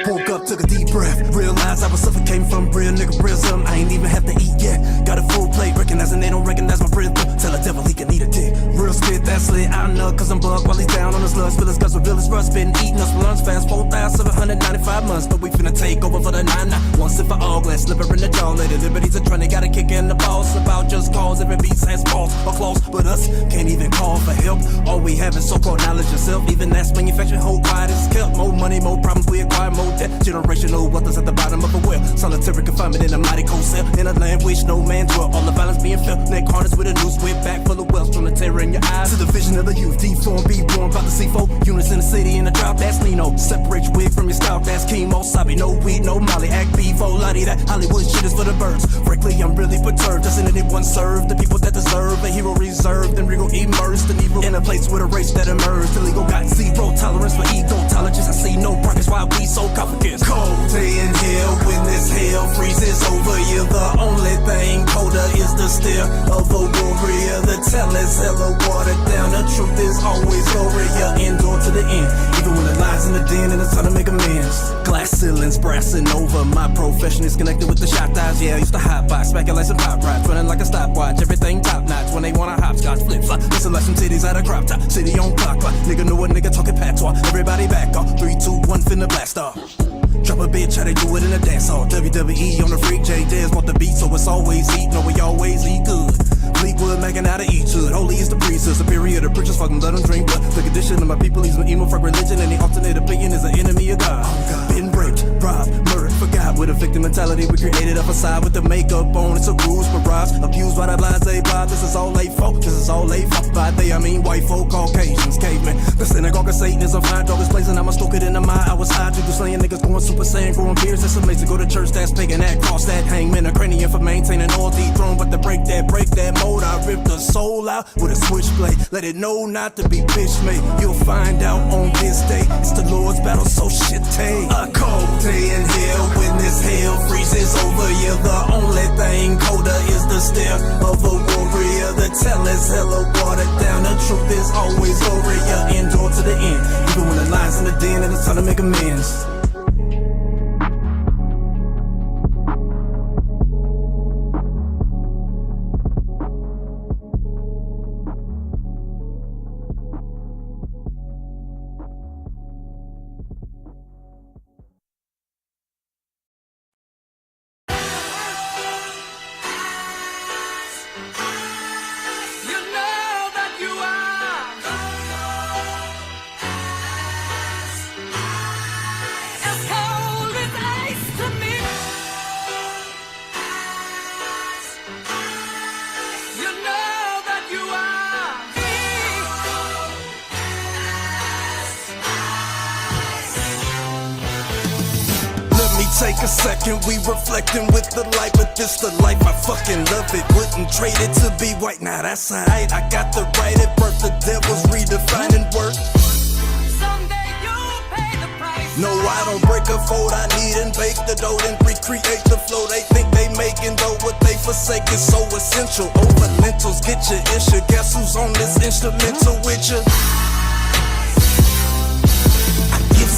Woke up, took a deep breath, realized I was suffocating from real niggerism. I ain't even have to eat yet. Got a full plate, recognizing they don't recognize my rhythm. Tell the devil he can eat a dick. Real spit, that's lit. I know, cause I'm bugged while he's down on his luck. Spill his guts with village rust, been eating us for lunch fast. 4,795 months, but we finna take over for the 9-9. One sip for all glass, slipper in the jaw. Lady liberties are trying to gotta kick in the balls. About just cause, every beat has balls or claws. But us can't even call for help. All we have is so-called knowledge yourself. Even that's manufactured, whole quiet is kept. More money, more problems, we acquire more debt. Generational wealth is at the bottom of a well. Solitary confinement in a mighty cold cell. In a land which no man dwell. All the violence being felt. Neck harness with a noose, whip back full of wealth. Trying to terror in your eyes. To the vision of the youth, deformed, be born, about to see four units in the city in a drop. That's Nino. Separate your wig from your scalp. That's chemo. Sabi, no weed, no molly. Act bevo, lottie. That Hollywood shit is for the birds. Frankly, I'm really perturbed. Doesn't anyone serve the people that deserve a hero reserved and regal immersed in evil in a place with a race that emerged. Illegal got zero tolerance for ego tolerance. I see no progress. Why we so complicated? Cold day in hell when this hell freezes over you. The only thing colder is the stare of a warrior. The tell is hella watered down. The truth is always warrior. Endure to the end, even when the lies in the den and it's time to make amends. Glass ceilings brassing over. My profession is connected with the shot eyes. Yeah, I used to hot box, smacking like some pop rods, running like a stopwatch. Everything top notch when they wanna hopscotch, flip flop. Listen like some titties out of crop top. City on clock. Nigga know a nigga talking patois. Everybody back off. 3, 2, 1, finna blast off. Drop a bitch, how they do it in a dance hall. WWE on the freak, J Dez want the beat, so it's always heat. No, we always eat good. Fleetwood making out of each hood. Holy is the priesthood, superior to preachers, fucking let them drink blood. The condition of my people, he's an emo fuck religion, and the alternate opinion is an enemy of God. Been raped, robbed, murdered, forgot. With a victim mentality, we created a facade with the makeup on. It's a bruise, barrage, abused by the blase blob. This is all they fault, this is all they fault. By they, I mean white folk, Caucasians, cavemen. The synagogue of Satanism, fine dog is blazing. I'ma stoke it in the mind. I was high, to do slaying niggas going Super Saiyan, growing beards. It's amazing. Go to church, that's pagan, that cross, that hangman, a cranium for maintaining all dethroned. But to break that mold, I rip the soul out with a switchblade. Let it know not to be bitch made. You'll find out on this day. It's the Lord's battle, so shit take. A cold day in hell when this hell freezes over you. The only thing colder is the stare of a warrior. The tell is hella watered down. The truth is always warrior. Endure to the end, even when the lies in the den and it's time to make amends. Take a second, we reflecting with the light, but this the life, I fucking love it. Wouldn't trade it to be white, nah, that's alright. I got the right at birth, the devil's redefining work. Someday you'll pay the price. No, I don't break a fold, I need and bake the dough, then recreate the flow. They think they making dough, what they forsake is so essential. Over lentils, get your issue. Guess who's on this instrumental with you?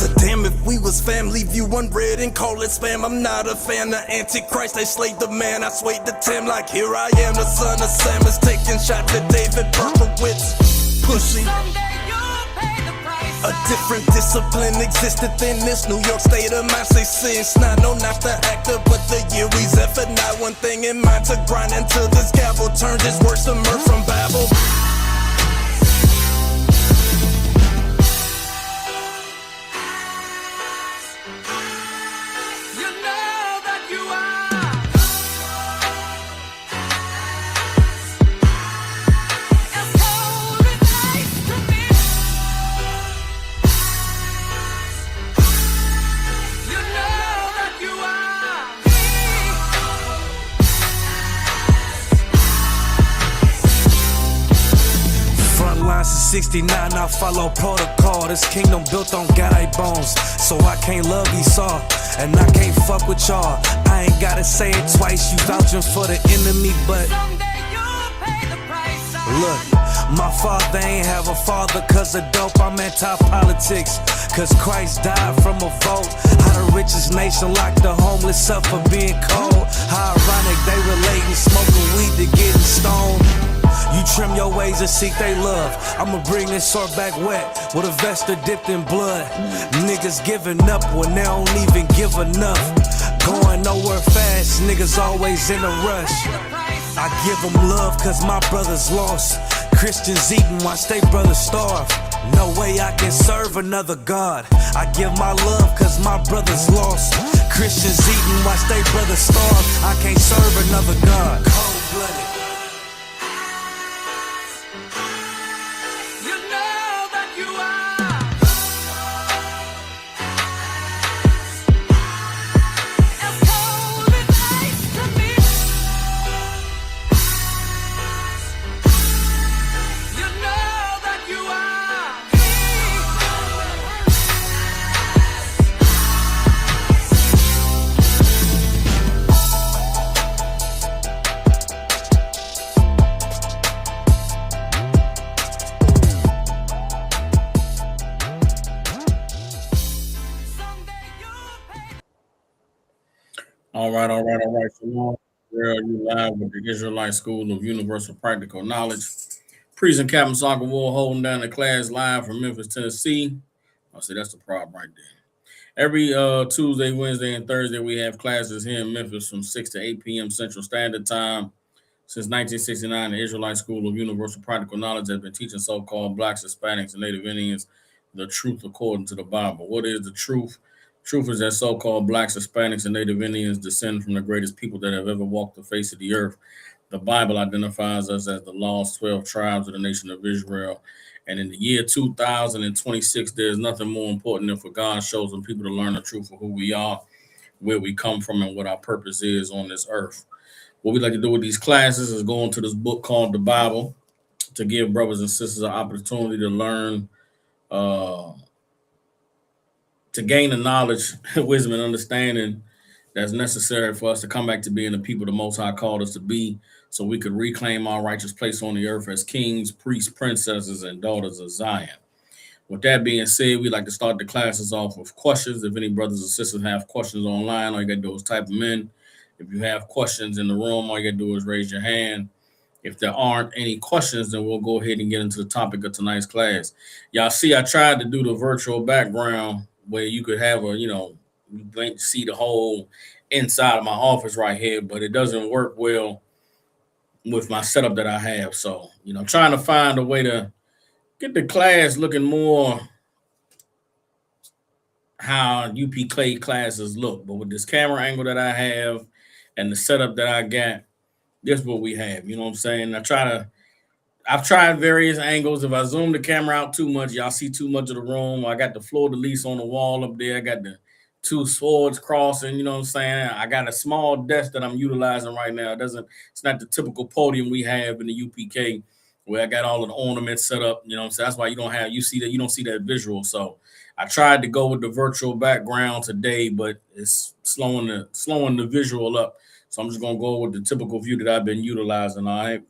A damn if we was family, view unread and call it spam. I'm not a fan of Antichrist, they slayed the man. I swayed the Tim like here I am, the son of Sam is taking shots at David Berkowitz. Pussy. Someday you'll pay the price. A different discipline existed in this New York state of mind. Say since not, no, not the actor, but the year he's effort. Not one thing in mind to grind until this gavel turned his words to mirth from Babel. Since 69, I follow protocol. This kingdom built on God bones, so I can't love Esau, and I can't fuck with y'all. I ain't gotta say it twice, you vouching for the enemy, but someday you'll pay the price. look, My father ain't have a father cause of dope, I'm anti-politics. Cause Christ died from a vote. How the richest nation locked the homeless up for being cold. How ironic they relating smoking weed to getting stoned. You trim your ways and seek they love. I'ma bring this sword back wet with a vesta dipped in blood. Niggas giving up when they don't even give enough. Going nowhere fast, niggas always in a rush. I give them love cause my brother's lost. Christians eating, watch they brothers starve. No way I can serve another God. I give my love cause my brother's lost. Christians eating, watch they brothers starve. I can't serve another God. Cold-blooded. You know that you are as cold as ice to me. You know that you are. Someday you'll pay. All right. Shalom. Girl, you live with the Israelite School of Universal Practical Knowledge. Priest and Captain Soccer War holding down the class live from Memphis, Tennessee. I see that's the problem right there. Every Tuesday, Wednesday, and Thursday, we have classes here in Memphis from 6 to 8 p.m. Central Standard Time. Since 1969, the Israelite School of Universal Practical Knowledge has been teaching so-called Blacks, Hispanics, and Native Indians the truth according to the Bible. What is the truth? Truth is that so-called Blacks, Hispanics, and Native Indians descend from the greatest people that have ever walked the face of the earth. The Bible identifies us as the lost 12 tribes of the nation of Israel. And in the year 2026, there's nothing more important than for God shows them people to learn the truth of who we are, where we come from, and what our purpose is on this earth. What we like to do with these classes is go into this book called the Bible to give brothers and sisters an opportunity to learn, to gain the knowledge, wisdom, and understanding that's necessary for us to come back to being the people the Most High called us to be, so we could reclaim our righteous place on the earth as kings, priests, princesses, and daughters of Zion. With that being said, we like to start the classes off with questions. If any brothers and sisters have questions online, all you got to do is type them in. If you have questions in the room, all you got to do is raise your hand. If there aren't any questions, then we'll go ahead and get into the topic of tonight's class. Y'all see, I tried to do the virtual background where you could have a, you see the whole inside of my office right here, but it doesn't work well with my setup that I have. So, I'm trying to find a way to get the class looking more how UP Clay classes look. But with this camera angle that I have and the setup that I got, this is what we have. You know what I'm saying? I've tried various angles. If I zoom the camera out too much, y'all see too much of the room. I got the fleur de lis on the wall up there. I got the two swords crossing, you know what I'm saying? I got a small desk that I'm utilizing right now. It's not the typical podium we have in the UPK where I got all of the ornaments set up, you know what I'm saying? That's why you don't see that visual. So I tried to go with the virtual background today, but it's slowing the visual up. So I'm just gonna go with the typical view that I've been utilizing. All right.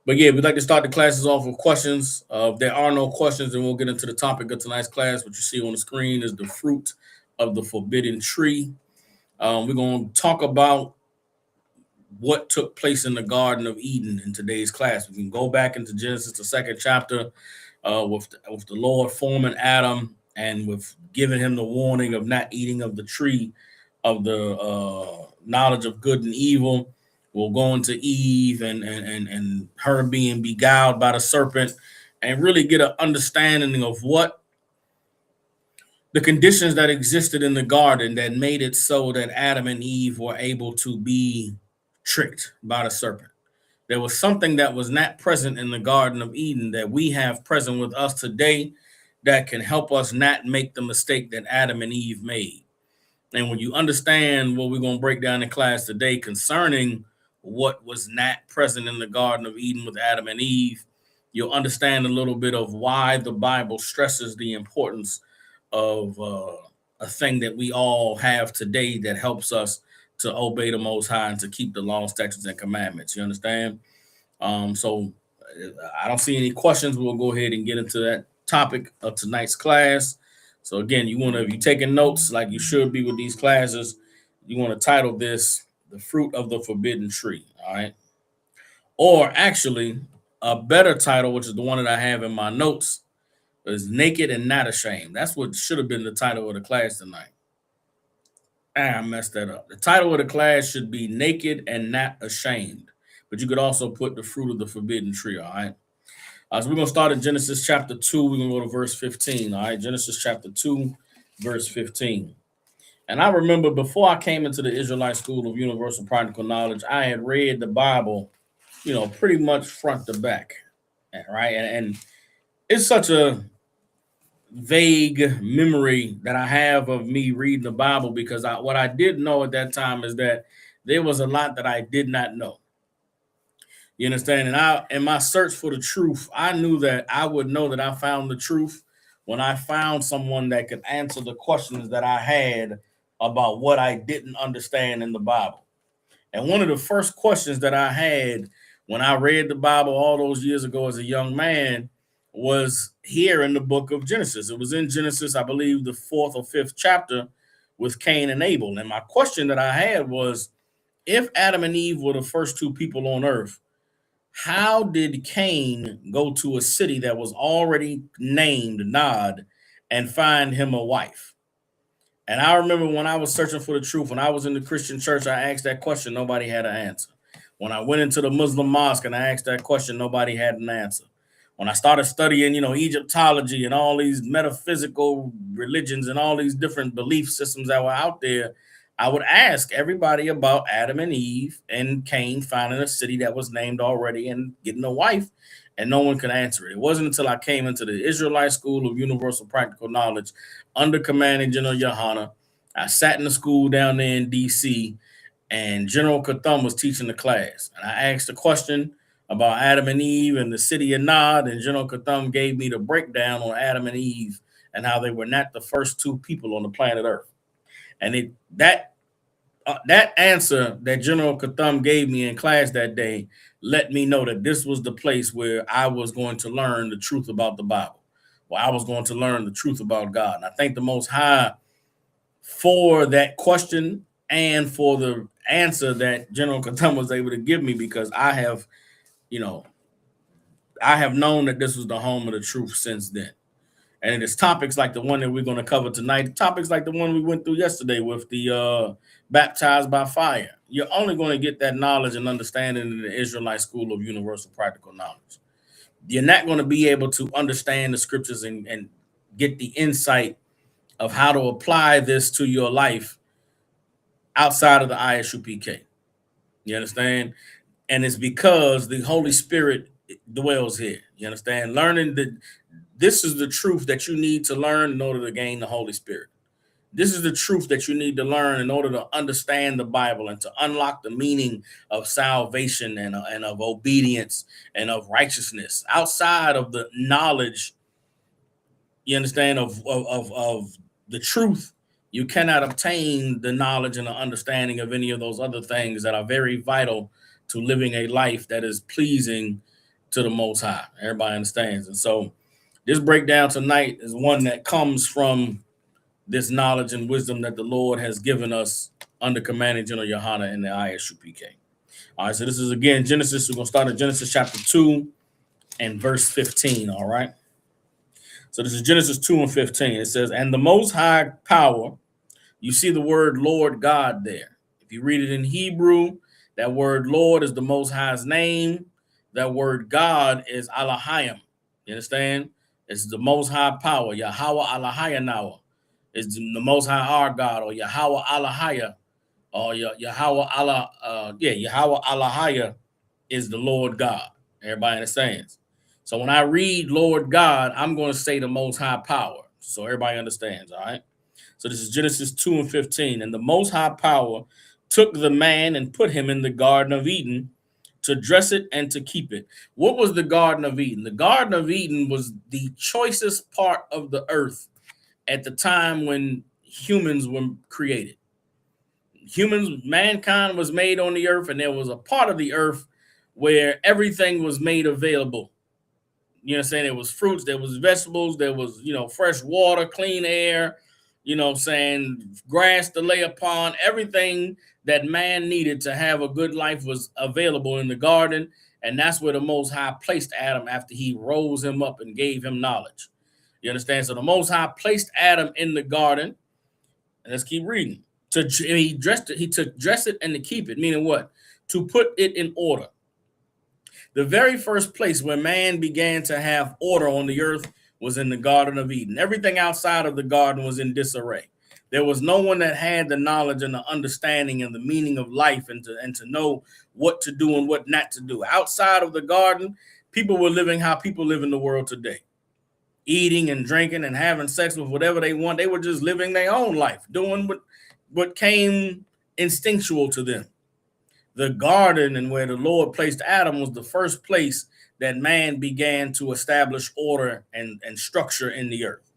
But yeah, we'd like to start the classes off with questions. If there are no questions, then we'll get into the topic of tonight's class. What you see on the screen is the fruit of the forbidden tree. We're going to talk about what took place in the Garden of Eden in today's class. We can go back into Genesis, the second chapter, with the Lord forming Adam and with giving him the warning of not eating of the tree of the knowledge of good and evil. We'll go into Eve and her being beguiled by the serpent and really get an understanding of what the conditions that existed in the garden that made it so that Adam and Eve were able to be tricked by the serpent. There was something that was not present in the Garden of Eden that we have present with us today that can help us not make the mistake that Adam and Eve made. And when you understand what we're going to break down in class today concerning what was not present in the Garden of Eden with Adam and Eve, you'll understand a little bit of why the Bible stresses the importance of a thing that we all have today that helps us to obey the Most High and to keep the law, statutes, and commandments. You understand? So I don't see any questions. We'll go ahead and get into that topic of tonight's class. So again, if you're taking notes like you should be with these classes, you want to title this "The Fruit of the Forbidden Tree." All right. Or actually, a better title, which is the one that I have in my notes, is "Naked and Not Ashamed." That's what should have been the title of the class tonight. I messed that up. The title of the class should be "Naked and Not Ashamed," but you could also put "The Fruit of the Forbidden Tree." All right. So we're gonna start at Genesis chapter 2. We're gonna go to verse 15. All right, Genesis chapter 2, verse 15. And I remember before I came into the Israelite School of Universal Practical Knowledge, I had read the Bible, pretty much front to back, right? And it's such a vague memory that I have of me reading the Bible because what I did know at that time is that there was a lot that I did not know. You understand? And in my search for the truth, I knew that I would know that I found the truth when I found someone that could answer the questions that I had about what I didn't understand in the Bible. And one of the first questions that I had when I read the Bible all those years ago as a young man was here in the book of Genesis. It was in Genesis, I believe, the 4th or 5th chapter with Cain and Abel. And my question that I had was, if Adam and Eve were the first two people on earth, how did Cain go to a city that was already named Nod and find him a wife? And I remember when I was searching for the truth, when I was in the Christian church, I asked that question. Nobody had an answer. When I went into the Muslim mosque and I asked that question, nobody had an answer. When I started studying, Egyptology and all these metaphysical religions and all these different belief systems that were out there, I would ask everybody about Adam and Eve and Cain finding a city that was named already and getting a wife, and no one could answer it. It wasn't until I came into the Israelite School of Universal Practical Knowledge under commanding General Yohana. I sat in the school down there in D.C., and General Katham was teaching the class. And I asked a question about Adam and Eve and the city of Nod, and General Katham gave me the breakdown on Adam and Eve and how they were not the first two people on the planet Earth. And that answer that General Katham gave me in class that day let me know that this was the place where I was going to learn the truth about the Bible, where I was going to learn the truth about God. And I thank the Most High for that question and for the answer that General Katham was able to give me, because I have known that this was the home of the truth since then. And it is topics like the one that we're going to cover tonight, topics like the one we went through yesterday with the baptized by fire. You're only going to get that knowledge and understanding in the Israelite School of Universal Practical Knowledge. You're not going to be able to understand the scriptures and get the insight of how to apply this to your life outside of the ISUPK. You understand? And it's because the Holy Spirit dwells here. You understand? Learning that this is the truth that you need to learn in order to gain the Holy Spirit. This is the truth that you need to learn in order to understand the Bible and to unlock the meaning of salvation and of obedience and of righteousness. Outside of the knowledge, you understand, of the truth, you cannot obtain the knowledge and the understanding of any of those other things that are very vital to living a life that is pleasing to the Most High. Everybody understands. And so this breakdown tonight is one that comes from this knowledge and wisdom that the Lord has given us under commanding General Yohana and the ISUPK. All right, so this is again Genesis. We're going to start at Genesis chapter 2 and verse 15. All right. So this is Genesis 2 and 15. It says, "And the Most High power," you see the word Lord God there. If you read it in Hebrew, that word Lord is the Most High's name. That word God is Elohim. You understand? It's the Most High power. Yahweh Elohim is the Most High our God, or Yahweh Elohim, or Yahweh Allah. Yahweh Elohim is the Lord God. Everybody understands. So when I read Lord God, I'm going to say the Most High power, so everybody understands. All right. So this is Genesis 2 and 15. "And the Most High power took the man and put him in the Garden of Eden to dress it and to keep it." What was the Garden of Eden? The Garden of Eden was the choicest part of the earth at the time when humans were created. Mankind was made on the earth, and there was a part of the earth where everything was made available. You know what I'm saying? There was fruits, there was vegetables, there was, fresh water, clean air, grass to lay upon. Everything that man needed to have a good life was available in the garden. And that's where the Most High placed Adam after he rose him up and gave him knowledge. You understand? So the Most High placed Adam in the garden. And let's keep reading. He took dress it and to keep it, meaning what? To put it in order. The very first place where man began to have order on the earth was in the Garden of Eden. Everything outside of the garden was in disarray. There was no one that had the knowledge and the understanding and the meaning of life and to know what to do and what not to do. Outside of the garden, people were living how people live in the world today. Eating and drinking and having sex with whatever they want. They were just living their own life, doing what came instinctual to them. The garden and where the Lord placed Adam was the first place that man began to establish order and structure in the earth.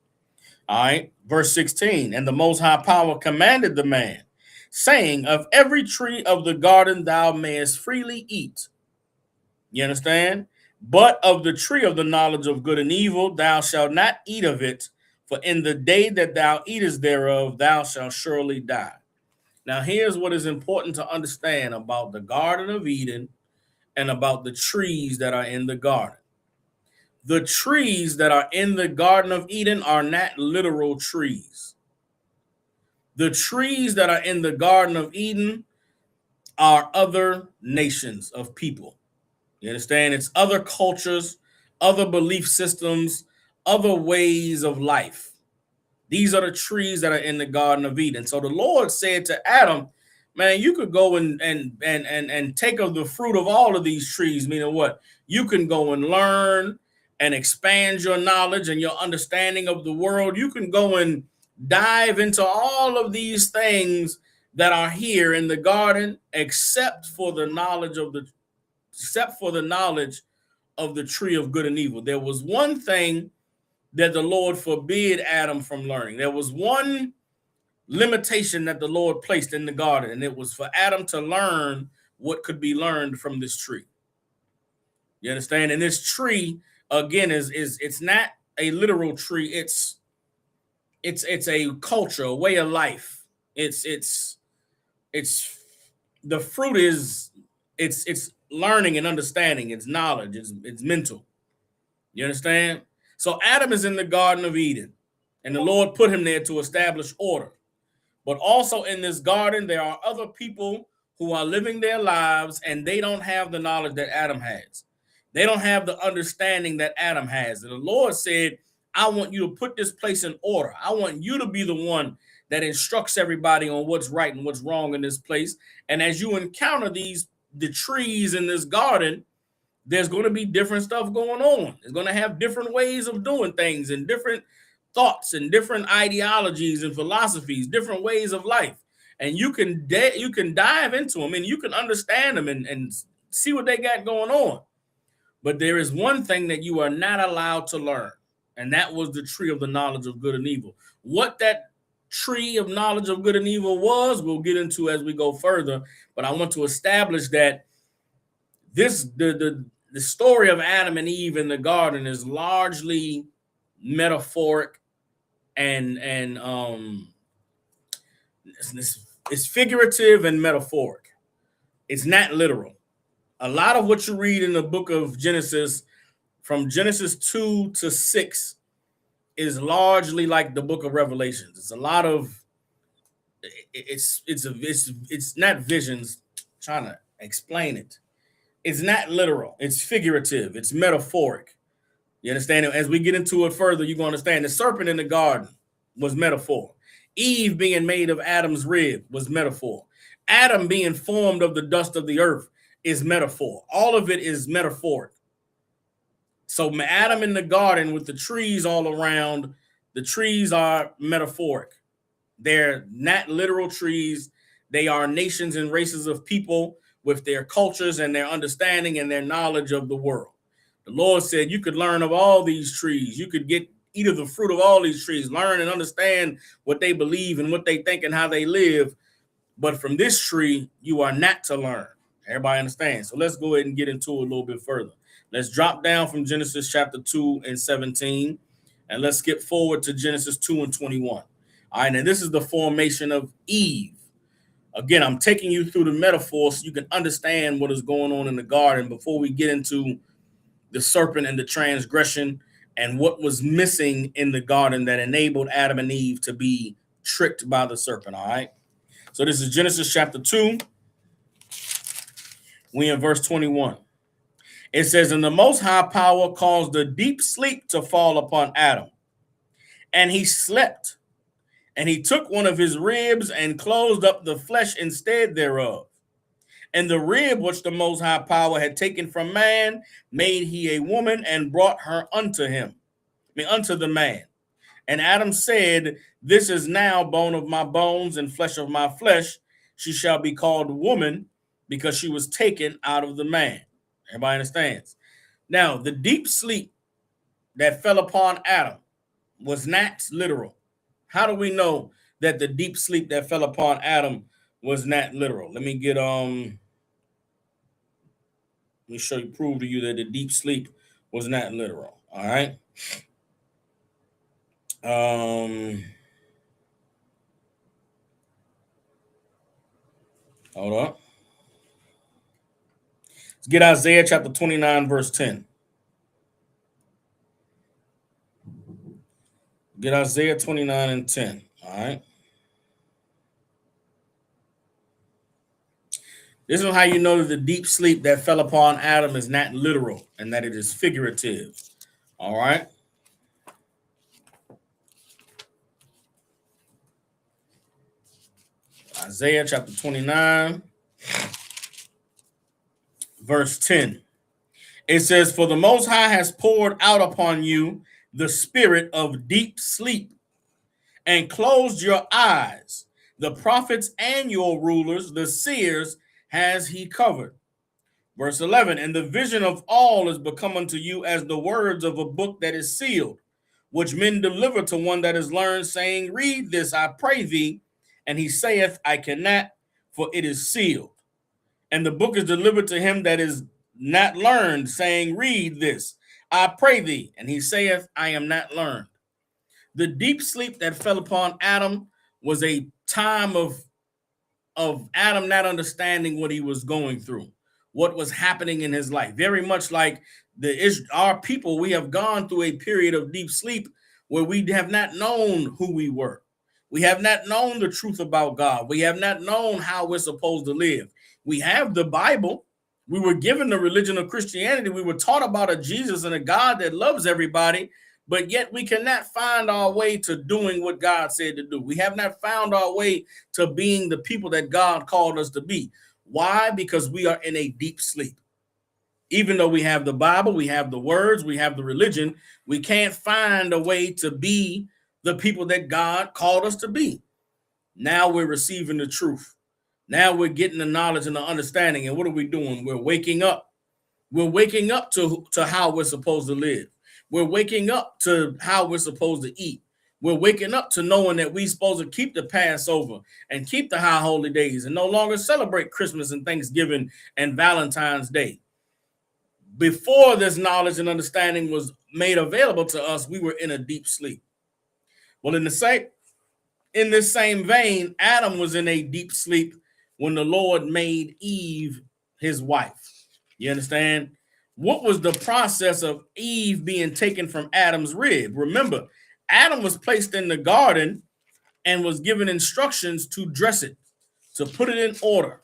All right, verse 16, and the Most High Power commanded the man, saying, of every tree of the garden thou mayest freely eat. You understand? But of the tree of the knowledge of good and evil thou shalt not eat of it, for in the day that thou eatest thereof thou shalt surely die. Now, here's what is important to understand about the Garden of Eden and about the trees that are in the garden. The trees that are in the Garden of Eden are not literal trees. The trees that are in the Garden of Eden are other nations of people. You understand? It's other cultures, other belief systems, other ways of life. These are the trees that are in the Garden of Eden. So the Lord said to Adam, man, you could go and take of the fruit of all of these trees, meaning what? You can go and learn and expand your knowledge and your understanding of the world. You can go and dive into all of these things that are here in the garden, except for the knowledge of the tree of good and evil. There was one thing that the Lord forbid Adam from learning. There was one limitation that the Lord placed in the garden, and it was for Adam to learn what could be learned from this tree. You understand? And this tree, again, is it's not a literal tree. It's a culture, a way of life. It's the fruit is it's learning and understanding. It's knowledge. It's mental. You understand? So Adam is in the Garden of Eden, and the Lord put him there to establish order. But also in this garden, there are other people who are living their lives, and they don't have the knowledge that Adam has. They don't have the understanding that Adam has. And the Lord said, I want you to put this place in order. I want you to be the one that instructs everybody on what's right and what's wrong in this place. And as you encounter the trees in this garden, there's going to be different stuff going on. It's going to have different ways of doing things and different thoughts and different ideologies and philosophies, different ways of life. And you can dive into them and you can understand them and see what they got going on. But there is one thing that you are not allowed to learn, and that was the tree of the knowledge of good and evil. What that tree of knowledge of good and evil was, we'll get into as we go further. But I want to establish that the story of Adam and Eve in the garden is largely metaphoric and it's figurative and metaphoric. It's not literal. A lot of what you read in the book of Genesis, from Genesis 2 to 6, is largely like the book of Revelations. It's a lot of it's not visions. I'm trying to explain it. It's not literal. It's figurative. It's metaphoric. You understand? As we get into it further, you're going to understand the serpent in the garden was metaphor. Eve being made of Adam's rib was metaphor. Adam being formed of the dust of the earth is metaphor. All of it is metaphoric. So Adam in the garden with the trees all around, the trees are metaphoric. They're not literal trees. They are nations and races of people with their cultures and their understanding and their knowledge of the world. The Lord said you could learn of all these trees. You could eat of the fruit of all these trees, learn and understand what they believe and what they think and how they live. But from this tree, you are not to learn. Everybody understands? So let's go ahead and get into it a little bit further. Let's drop down from Genesis chapter 2 and 17, and let's skip forward to Genesis 2 and 21. All right, and this is the formation of Eve. Again, I'm taking you through the metaphor so you can understand what is going on in the garden before we get into the serpent and the transgression and what was missing in the garden that enabled Adam and Eve to be tricked by the serpent. All right. So this is Genesis chapter 2. We in verse 21. It says, and the Most High Power caused a deep sleep to fall upon Adam, and he slept. And he took one of his ribs and closed up the flesh instead thereof. And the rib which the Most High Power had taken from man, made he a woman and brought her unto him, unto the man. And Adam said, this is now bone of my bones and flesh of my flesh. She shall be called woman, because she was taken out of the man. Everybody understands? Now, the deep sleep that fell upon Adam was not literal. How do we know that the deep sleep that fell upon Adam was not literal? Let me get prove to you that the deep sleep was not literal. All right. Hold up. Let's get Isaiah chapter 29, verse 10. Get Isaiah 29 and 10. All right. This is how you know that the deep sleep that fell upon Adam is not literal and that it is figurative. All right. Isaiah chapter 29, verse 10. It says, for the Most High has poured out upon you the spirit of deep sleep, and closed your eyes. The prophets and your rulers, the seers, has he covered. Verse 11, and the vision of all is become unto you as the words of a book that is sealed, which men deliver to one that is learned, saying, read this, I pray thee. And he saith, I cannot, for it is sealed. And the book is delivered to him that is not learned, saying, read this, I pray thee. And he saith, I am not learned. The deep sleep that fell upon Adam was a time of Adam not understanding what he was going through, what was happening in his life. Very much like our people, we have gone through a period of deep sleep where we have not known who we were. We have not known the truth about God. We have not known how we're supposed to live. We have the Bible. We were given the religion of Christianity. We were taught about a Jesus and a God that loves everybody, but yet we cannot find our way to doing what God said to do. We have not found our way to being the people that God called us to be. Why? Because we are in a deep sleep. Even though we have the Bible, we have the words, we have the religion, we can't find a way to be the people that God called us to be. Now we're receiving the truth. Now we're getting the knowledge and the understanding. And what are we doing? We're waking up. We're waking up to how we're supposed to live. We're waking up to how we're supposed to eat. We're waking up to knowing that we're supposed to keep the Passover and keep the high holy days and no longer celebrate Christmas and Thanksgiving and Valentine's Day. Before this knowledge and understanding was made available to us, we were in a deep sleep. Well, in this same vein, Adam was in a deep sleep when the Lord made Eve his wife. You understand? What was the process of Eve being taken from Adam's rib? Remember, Adam was placed in the garden and was given instructions to dress it, to put it in order.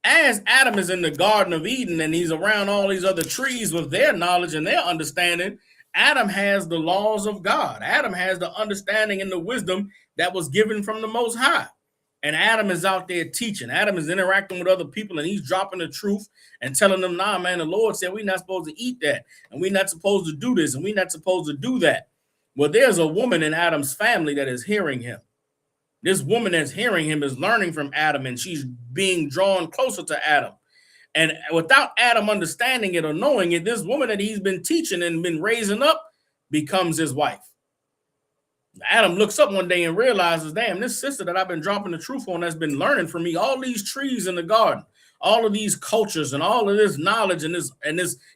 As Adam is in the Garden of Eden and he's around all these other trees with their knowledge and their understanding, Adam has the laws of God. Adam has the understanding and the wisdom that was given from the Most High. And Adam is out there teaching. Adam is interacting with other people and he's dropping the truth and telling them, nah, man, the Lord said we're not supposed to eat that. And we're not supposed to do this. And we're not supposed to do that. Well, there's a woman in Adam's family that is hearing him. This woman that's hearing him is learning from Adam and she's being drawn closer to Adam. And without Adam understanding it or knowing it, this woman that he's been teaching and been raising up becomes his wife. Adam looks up one day and realizes, damn, this sister that I've been dropping the truth on has been learning from me all these trees in the garden, all of these cultures and all of this knowledge and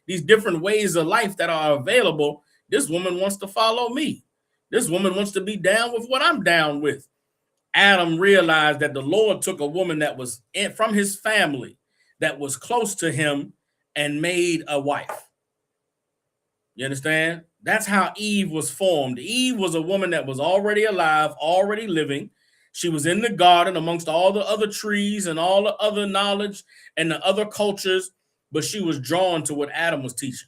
these different ways of life that are available. This woman wants to follow me. This woman wants to be down with what I'm down with. Adam realized that the Lord took a woman that was from his family, that was close to him, and made a wife. You understand? That's how Eve was formed. Eve was a woman that was already alive, already living. She was in the garden amongst all the other trees and all the other knowledge and the other cultures, but she was drawn to what Adam was teaching.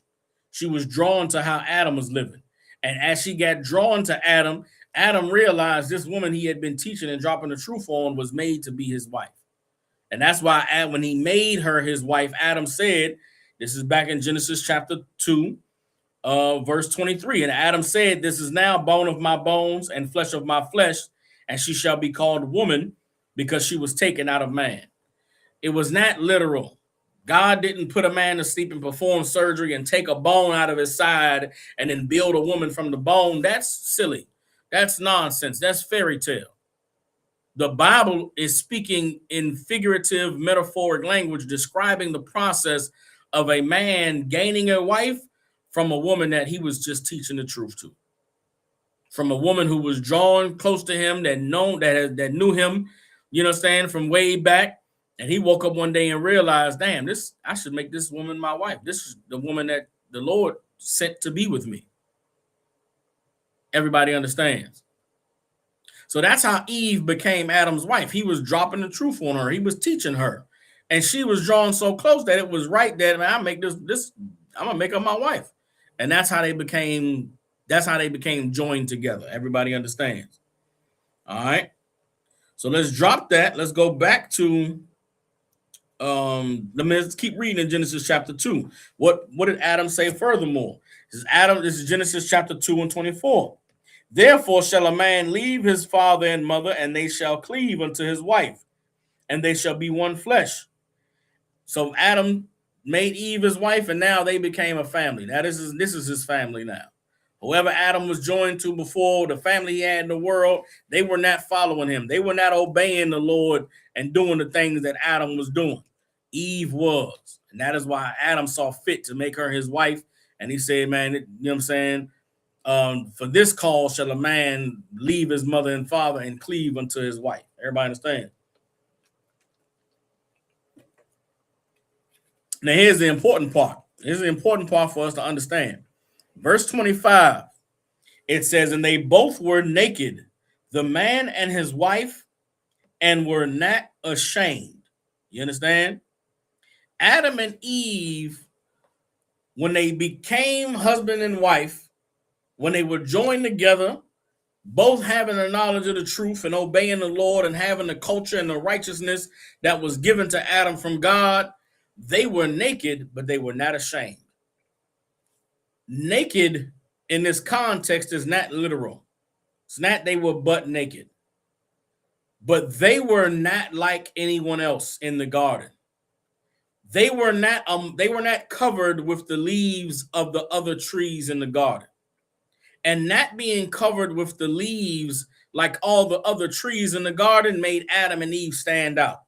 She was drawn to how Adam was living. And as she got drawn to Adam, Adam realized this woman he had been teaching and dropping the truth on was made to be his wife. And that's why when he made her his wife, Adam said, this is back in Genesis chapter 2, verse 23. And Adam said, this is now bone of my bones and flesh of my flesh, and she shall be called woman because she was taken out of man. It was not literal. God didn't put a man to sleep and perform surgery and take a bone out of his side and then build a woman from the bone. That's silly. That's nonsense. That's fairy tale. The Bible is speaking in figurative, metaphoric language, describing the process of a man gaining a wife from a woman that he was just teaching the truth to. From a woman who was drawn close to him, that knew him, you understand, from way back. And he woke up one day and realized, damn, I should make this woman my wife. This is the woman that the Lord sent to be with me. Everybody understands. So that's how Eve became Adam's wife. He was dropping the truth on her. He was teaching her. And she was drawn so close that it was right that, man, I'm gonna make her my wife. And that's how they became joined together. Everybody understands. All right. So let's drop that. Let's go back to let's keep reading in Genesis chapter 2. What did Adam say furthermore? This is Genesis chapter 2 and 24. Therefore shall a man leave his father and mother, and they shall cleave unto his wife, and they shall be one flesh. So Adam made Eve his wife, and now they became a family. This is his family now. Whoever Adam was joined to before, the family he had in the world, they were not following him. They were not obeying the Lord and doing the things that Adam was doing. Eve was. And that is why Adam saw fit to make her his wife. And he said, man, you know what I'm saying? For this cause shall a man leave his mother and father and cleave unto his wife. Everybody understand? Now, here's the important part. Here's the important part for us to understand. Verse 25, it says, and they both were naked, the man and his wife, and were not ashamed. You understand? Adam and Eve, when they became husband and wife, when they were joined together, both having the knowledge of the truth and obeying the Lord and having the culture and the righteousness that was given to Adam from God, they were naked, but they were not ashamed. Naked in this context is not literal. It's not they were butt naked. But they were not like anyone else in the garden. They were not covered with the leaves of the other trees in the garden. And not being covered with the leaves like all the other trees in the garden made Adam and Eve stand out.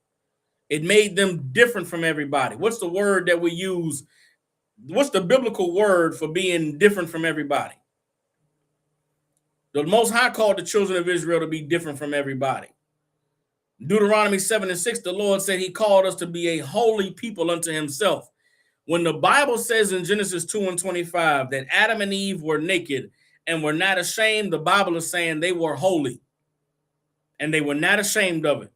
It made them different from everybody. What's the word that we use? What's the biblical word for being different from everybody? The Most High called the children of Israel to be different from everybody. Deuteronomy 7:6, the Lord said he called us to be a holy people unto himself. When the Bible says in Genesis 2:25 that Adam and Eve were naked and were not ashamed, the Bible is saying they were holy and they were not ashamed of it.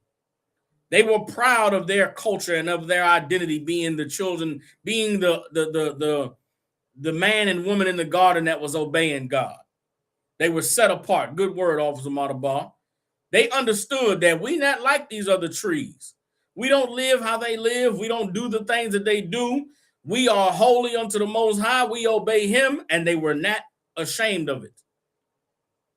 They were proud of their culture and of their identity, being the children, being the man and woman in the garden that was obeying God. They were set apart. Good word, Officer Matabar. They understood that we not like these other trees. We don't live how they live. We don't do the things that they do. We are holy unto the Most High. We obey him, and they were not ashamed of it.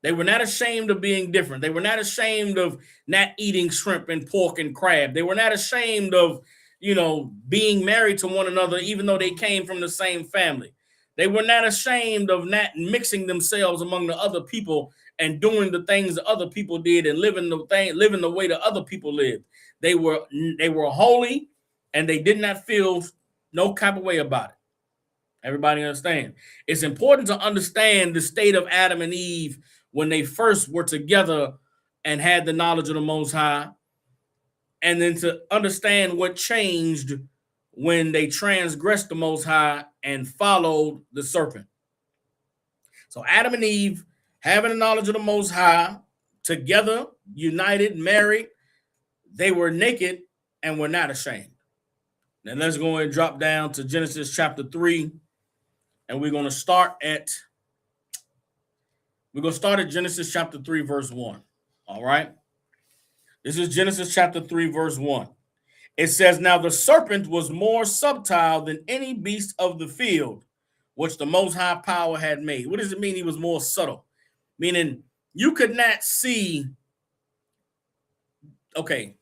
They were not ashamed of being different. They were not ashamed of not eating shrimp and pork and crab. They were not ashamed of, being married to one another, even though they came from the same family. They were not ashamed of not mixing themselves among the other people and doing the things that other people did and living the way that other people lived. They were holy, and they did not feel no type of way about it. Everybody understand? It's important to understand the state of Adam and Eve when they first were together and had the knowledge of the Most High, and then to understand what changed when they transgressed the Most High and followed the serpent. So Adam and Eve, having the knowledge of the Most High, together, united, married, they were naked and were not ashamed. Now let's go and drop down to Genesis chapter 3, and we're going to start at Genesis chapter 3, verse 1. All right. This is Genesis chapter 3, verse 1. It says, now the serpent was more subtle than any beast of the field, which the Most High Power had made. What does it mean he was more subtle? Meaning you could not see, okay,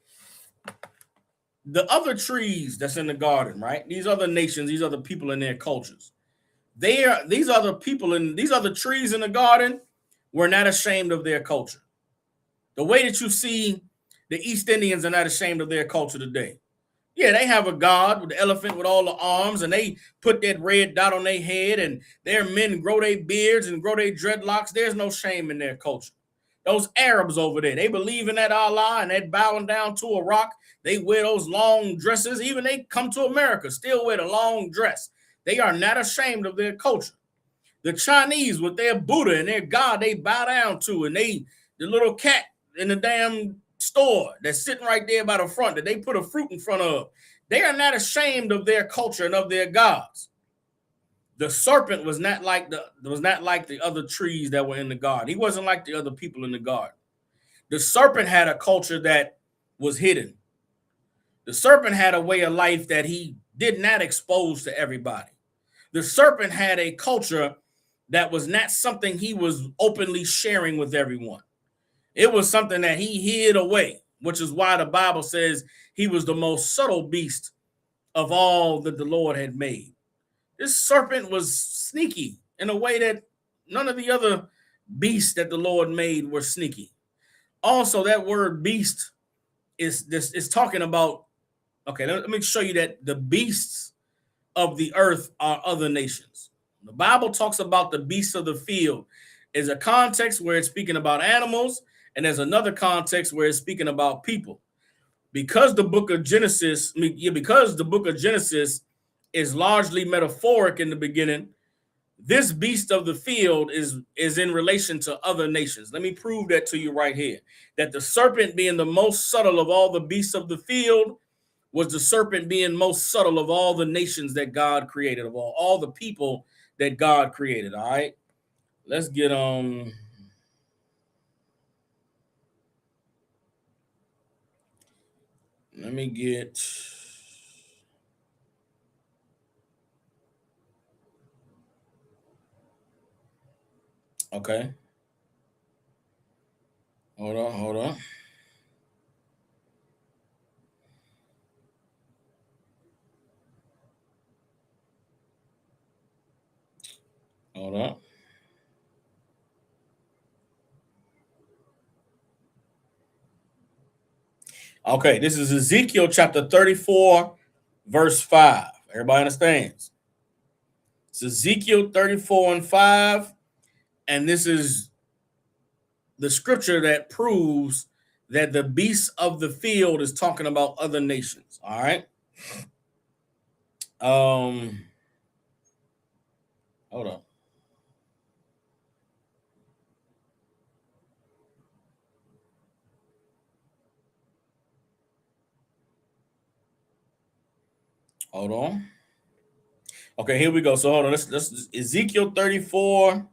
the other trees that's in the garden, right? These other nations, these other people in their cultures. These other people and these other trees in the garden were not ashamed of their culture. The way that you see the East Indians are not ashamed of their culture today. Yeah, they have a god with the elephant with all the arms, and they put that red dot on their head, and their men grow their beards and grow their dreadlocks. There's no shame in their culture. Those Arabs over there, they believe in that Allah and that bowing down to a rock. They wear those long dresses. Even they come to America, still wear the long dress. They are not ashamed of their culture. The Chinese with their Buddha and their God they bow down to, and the little cat in the damn store that's sitting right there by the front that they put a fruit in front of. They are not ashamed of their culture and of their gods. The serpent was not like the other trees that were in the garden. He wasn't like the other people in the garden. The serpent had a culture that was hidden. The serpent had a way of life that he did not expose to everybody. The serpent had a culture that was not something he was openly sharing with everyone. It was something that he hid away, which is why the Bible says he was the most subtle beast of all that the Lord had made. This serpent was sneaky in a way that none of the other beasts that the Lord made were sneaky. Also, that word beast is talking about, okay, let me show you that the beasts of the earth are other nations. The Bible talks about the beasts of the field. There's a context where it's speaking about animals, and there's another context where it's speaking about people. Because the book of Genesis is largely metaphoric in the beginning, this beast of the field is in relation to other nations. Let me prove that to you right here. That the serpent being the most subtle of all the beasts of the field was the serpent being most subtle of all the nations that God created, of all the people that God created. All right. Let's get let me get okay. Hold on. Hold on. Okay, this is Ezekiel chapter 34, verse 5. Everybody understands? It's Ezekiel 34 and 5, and this is the scripture that proves that the beasts of the field is talking about other nations. All right. Hold on. Hold on. Okay, here we go. So hold on. Let's Ezekiel 34.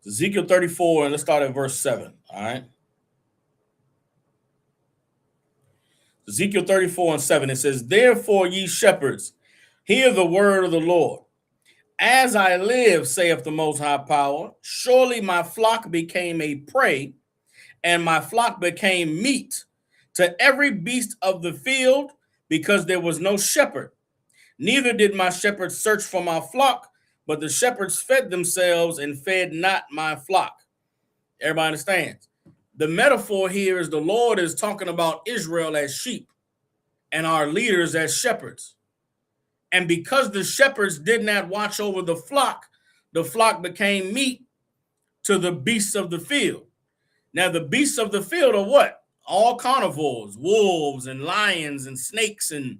Ezekiel 34, and let's start at verse 7. All right. Ezekiel 34 and 7. It says, therefore, ye shepherds, hear the word of the Lord. As I live, saith the Most High Power, surely my flock became a prey, and my flock became meat to every beast of the field, because there was no shepherd. Neither did my shepherds search for my flock, but the shepherds fed themselves and fed not my flock. Everybody understands? The metaphor here is the Lord is talking about Israel as sheep and our leaders as shepherds. And because the shepherds did not watch over the flock became meat to the beasts of the field. Now, the beasts of the field are what? All carnivores, wolves and lions and snakes and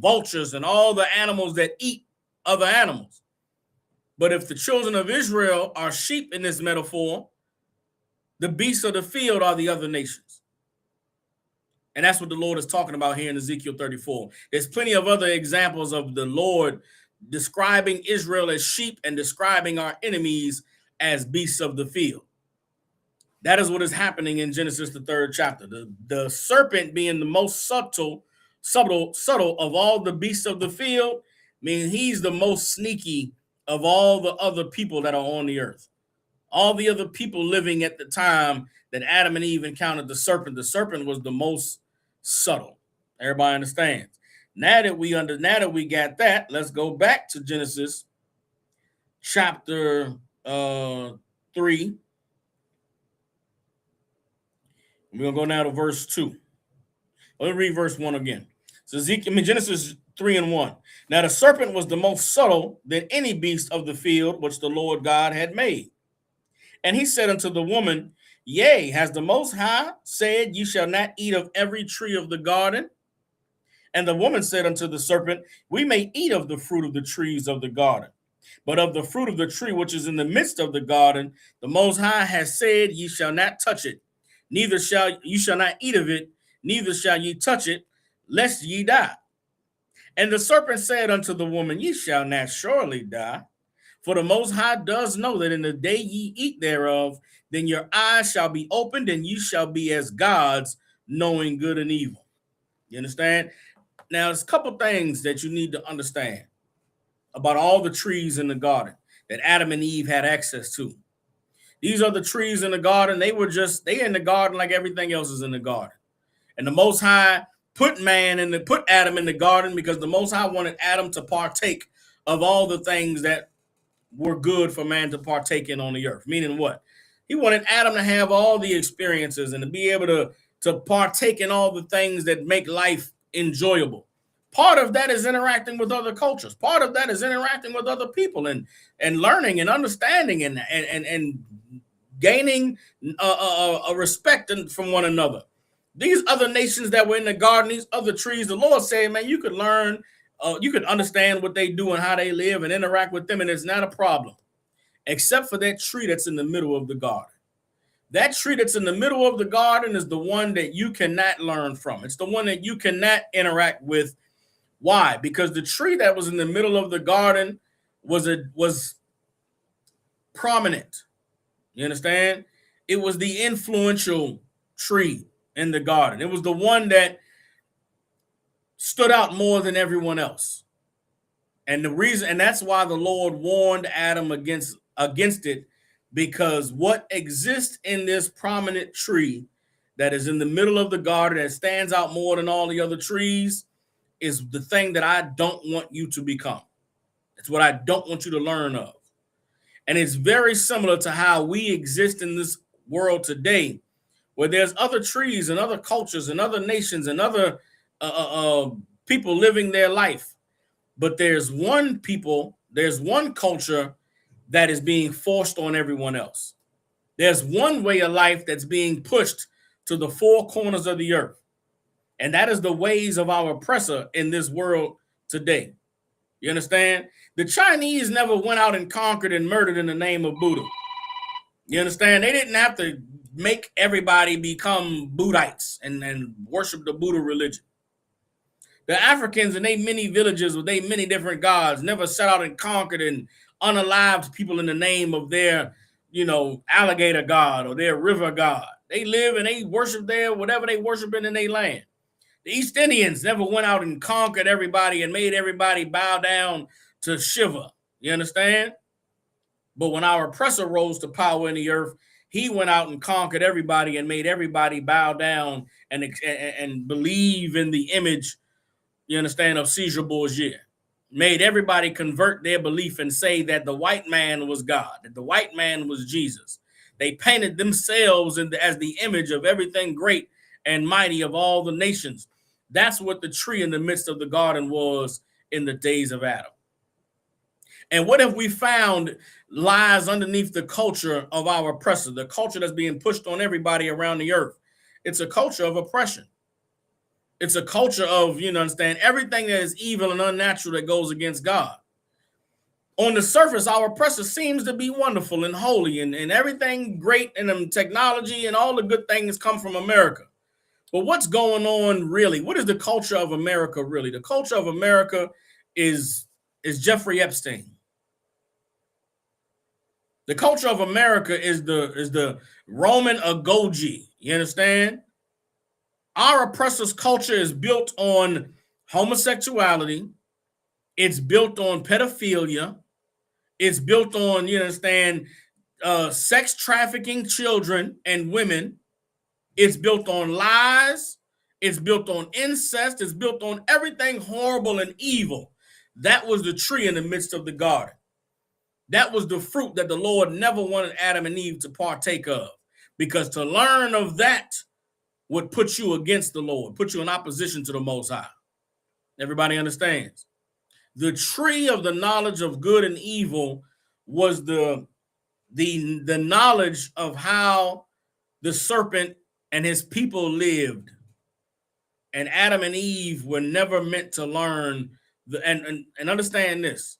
vultures and all the animals that eat other animals. But if the children of Israel are sheep in this metaphor, the beasts of the field are the other nations. And that's what the Lord is talking about here in Ezekiel 34. There's plenty of other examples of the Lord describing Israel as sheep and describing our enemies as beasts of the field. That is what is happening in Genesis, the 3rd chapter. The serpent being the most subtle of all the beasts of the field, meaning he's the most sneaky of all the other people that are on the earth. All the other people living at the time that Adam and Eve encountered the serpent was the most subtle. Everybody understands. Now that we got that, let's go back to Genesis chapter 3. We're going to go now to verse 2. Let me read verse 1 again. So Genesis 3:1. Now the serpent was the most subtle than any beast of the field which the Lord God had made. And he said unto the woman, Yea, has the Most High said, Ye shall not eat of every tree of the garden? And the woman said unto the serpent, We may eat of the fruit of the trees of the garden. But of the fruit of the tree which is in the midst of the garden, the Most High has said, Ye shall not touch it, you shall not eat of it, neither shall ye touch it, lest ye die. And the serpent said unto the woman, Ye shall not surely die. For the Most High does know that in the day ye eat thereof, then your eyes shall be opened, and you shall be as gods, knowing good and evil. You understand? Now, there's a couple things that you need to understand about all the trees in the garden that Adam and Eve had access to. These are the trees in the garden. They in the garden like everything else is in the garden. And the Most High put Adam in the garden because the Most High wanted Adam to partake of all the things that were good for man to partake in on the earth. Meaning what? He wanted Adam to have all the experiences and to be able to partake in all the things that make life enjoyable. Part of that is interacting with other cultures. Part of that is interacting with other people and learning and understanding and gaining a respect from one another. These other nations that were in the garden, these other trees, the Lord said, man, you could learn, you could understand what they do and how they live and interact with them, and it's not a problem, except for that tree that's in the middle of the garden. That tree that's in the middle of the garden is the one that you cannot learn from. It's the one that you cannot interact with. Why? Because the tree that was in the middle of the garden was prominent. You understand? It was the influential tree in the garden. It was the one that stood out more than everyone else. And that's why the Lord warned Adam against it, because what exists in this prominent tree that is in the middle of the garden that stands out more than all the other trees is the thing that I don't want you to become. It's what I don't want you to learn of. And it's very similar to how we exist in this world today, where there's other trees and other cultures and other nations and other people living their life. But there's one culture that is being forced on everyone else. There's one way of life that's being pushed to the four corners of the earth. And that is the ways of our oppressor in this world today. You understand? The Chinese never went out and conquered and murdered in the name of Buddha. You understand? They didn't have to make everybody become Buddhites and worship the Buddha religion. The Africans in their many villages with their many different gods never set out and conquered and unalived people in the name of their, alligator god or their river god. They live and they worship whatever they worship in their land. The East Indians never went out and conquered everybody and made everybody bow down to Shiva. You understand? But when our oppressor rose to power in the earth, he went out and conquered everybody and made everybody bow down and believe in the image, you understand, of Caesar Borgia. made everybody convert their belief and say that the white man was God, that the white man was Jesus. They painted themselves as the image of everything great and mighty of all the nations. That's what the tree in the midst of the garden was in the days of Adam. And what have we found lies underneath the culture of our oppressor, the culture that's being pushed on everybody around the earth? It's a culture of oppression. It's a culture of, understand, everything that is evil and unnatural that goes against God. On the surface, our oppressor seems to be wonderful and holy and everything great, and technology and all the good things come from America. But what's going on really? What is the culture of America really? The culture of America is Jeffrey Epstein. The culture of America is the Roman agoge. You understand? Our oppressor's culture is built on homosexuality. It's built on pedophilia. It's built on, sex trafficking children and women. It's built on lies. It's built on incest. It's built on everything horrible and evil. That was the tree in the midst of the garden. That was the fruit that the Lord never wanted Adam and Eve to partake of, because to learn of that would put you against the Lord, put you in opposition to the Most High. Everybody understands? The tree of the knowledge of good and evil was the knowledge of how the serpent and his people lived. And Adam and Eve were never meant to learn and understand this.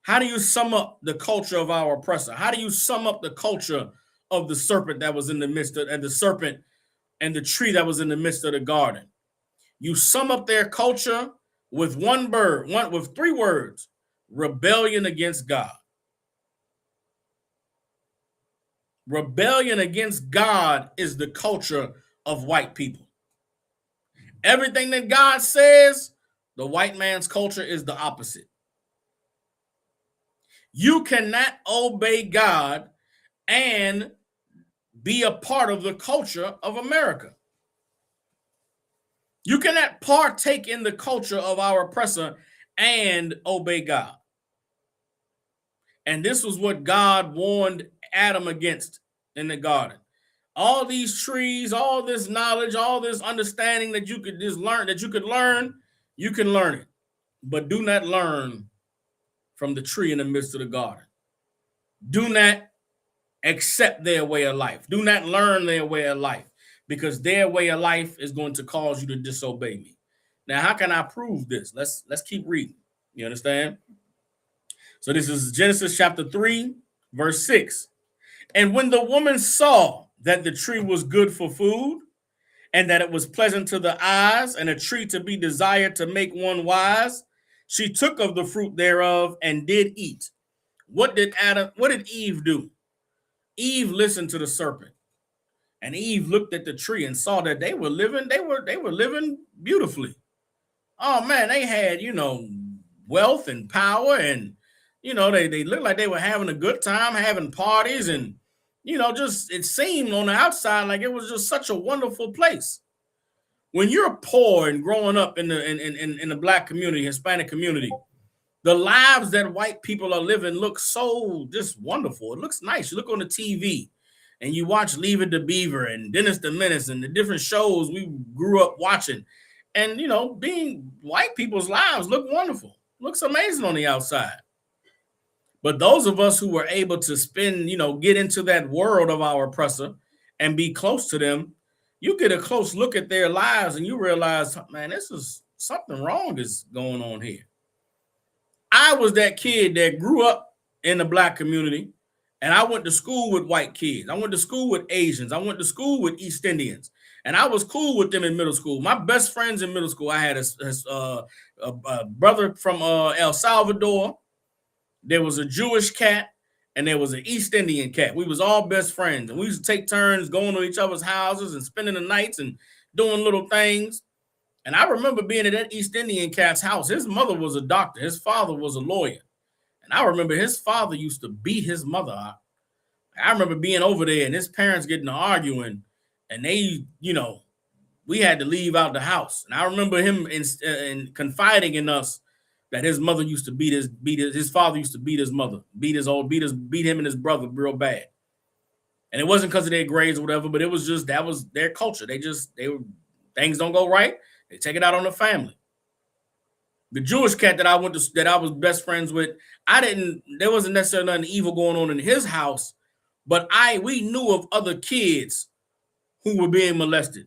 How do you sum up the culture of our oppressor? How do you sum up the culture of the serpent that was in the midst of, and the serpent and the tree that was in the midst of the garden? You sum up their culture with with 3 words: rebellion against God. Rebellion against God is the culture of white people. Everything that God says, the white man's culture is the opposite. You cannot obey God and be a part of the culture of America. You cannot partake in the culture of our oppressor and obey God. And this was what God warned Adam against in the garden. All these trees, all this knowledge, all this understanding that you could just learn, you can learn it. But do not learn from the tree in the midst of the garden. Do not accept their way of life. Do not learn their way of life, because their way of life is going to cause you to disobey me. Now, how can I prove this? Let's keep reading. You understand? So this is Genesis chapter 3, verse 6. And when the woman saw that the tree was good for food, and that it was pleasant to the eyes, and a tree to be desired to make one wise, she took of the fruit thereof and did eat. What did Eve do? Eve listened to the serpent. And Eve looked at the tree and saw that they were living beautifully. Oh man, they had, wealth and power, and they looked like they were having a good time, having parties, and just it seemed on the outside like it was just such a wonderful place. When you're poor and growing up in the Black community, Hispanic community, the lives that white people are living look so just wonderful. It looks nice. You look on the TV and you watch Leave It to Beaver and Dennis the Menace and the different shows we grew up watching. And, being white people's lives look wonderful. Looks amazing on the outside. But those of us who were able to spend, get into that world of our oppressor and be close to them, you get a close look at their lives and you realize, man, this is something wrong is going on here. I was that kid that grew up in the Black community, and I went to school with white kids. I went to school with Asians. I went to school with East Indians, and I was cool with them in middle school. My best friends in middle school, I had a brother from El Salvador. There was a Jewish cat, and there was an East Indian cat. We was all best friends, and we used to take turns going to each other's houses and spending the nights and doing little things. And I remember being at that East Indian cat's house. His mother was a doctor. His father was a lawyer. And I remember his father used to beat his mother up. I remember being over there and his parents getting to arguing. And they, we had to leave out the house. And I remember him in confiding in us that his mother used to his father used to beat his mother, beat him and his brother real bad. And it wasn't because of their grades or whatever, but it was just, that was their culture. Things don't go right, they take it out on the family. The Jewish cat that I was best friends with, there wasn't necessarily nothing evil going on in his house, but we knew of other kids who were being molested,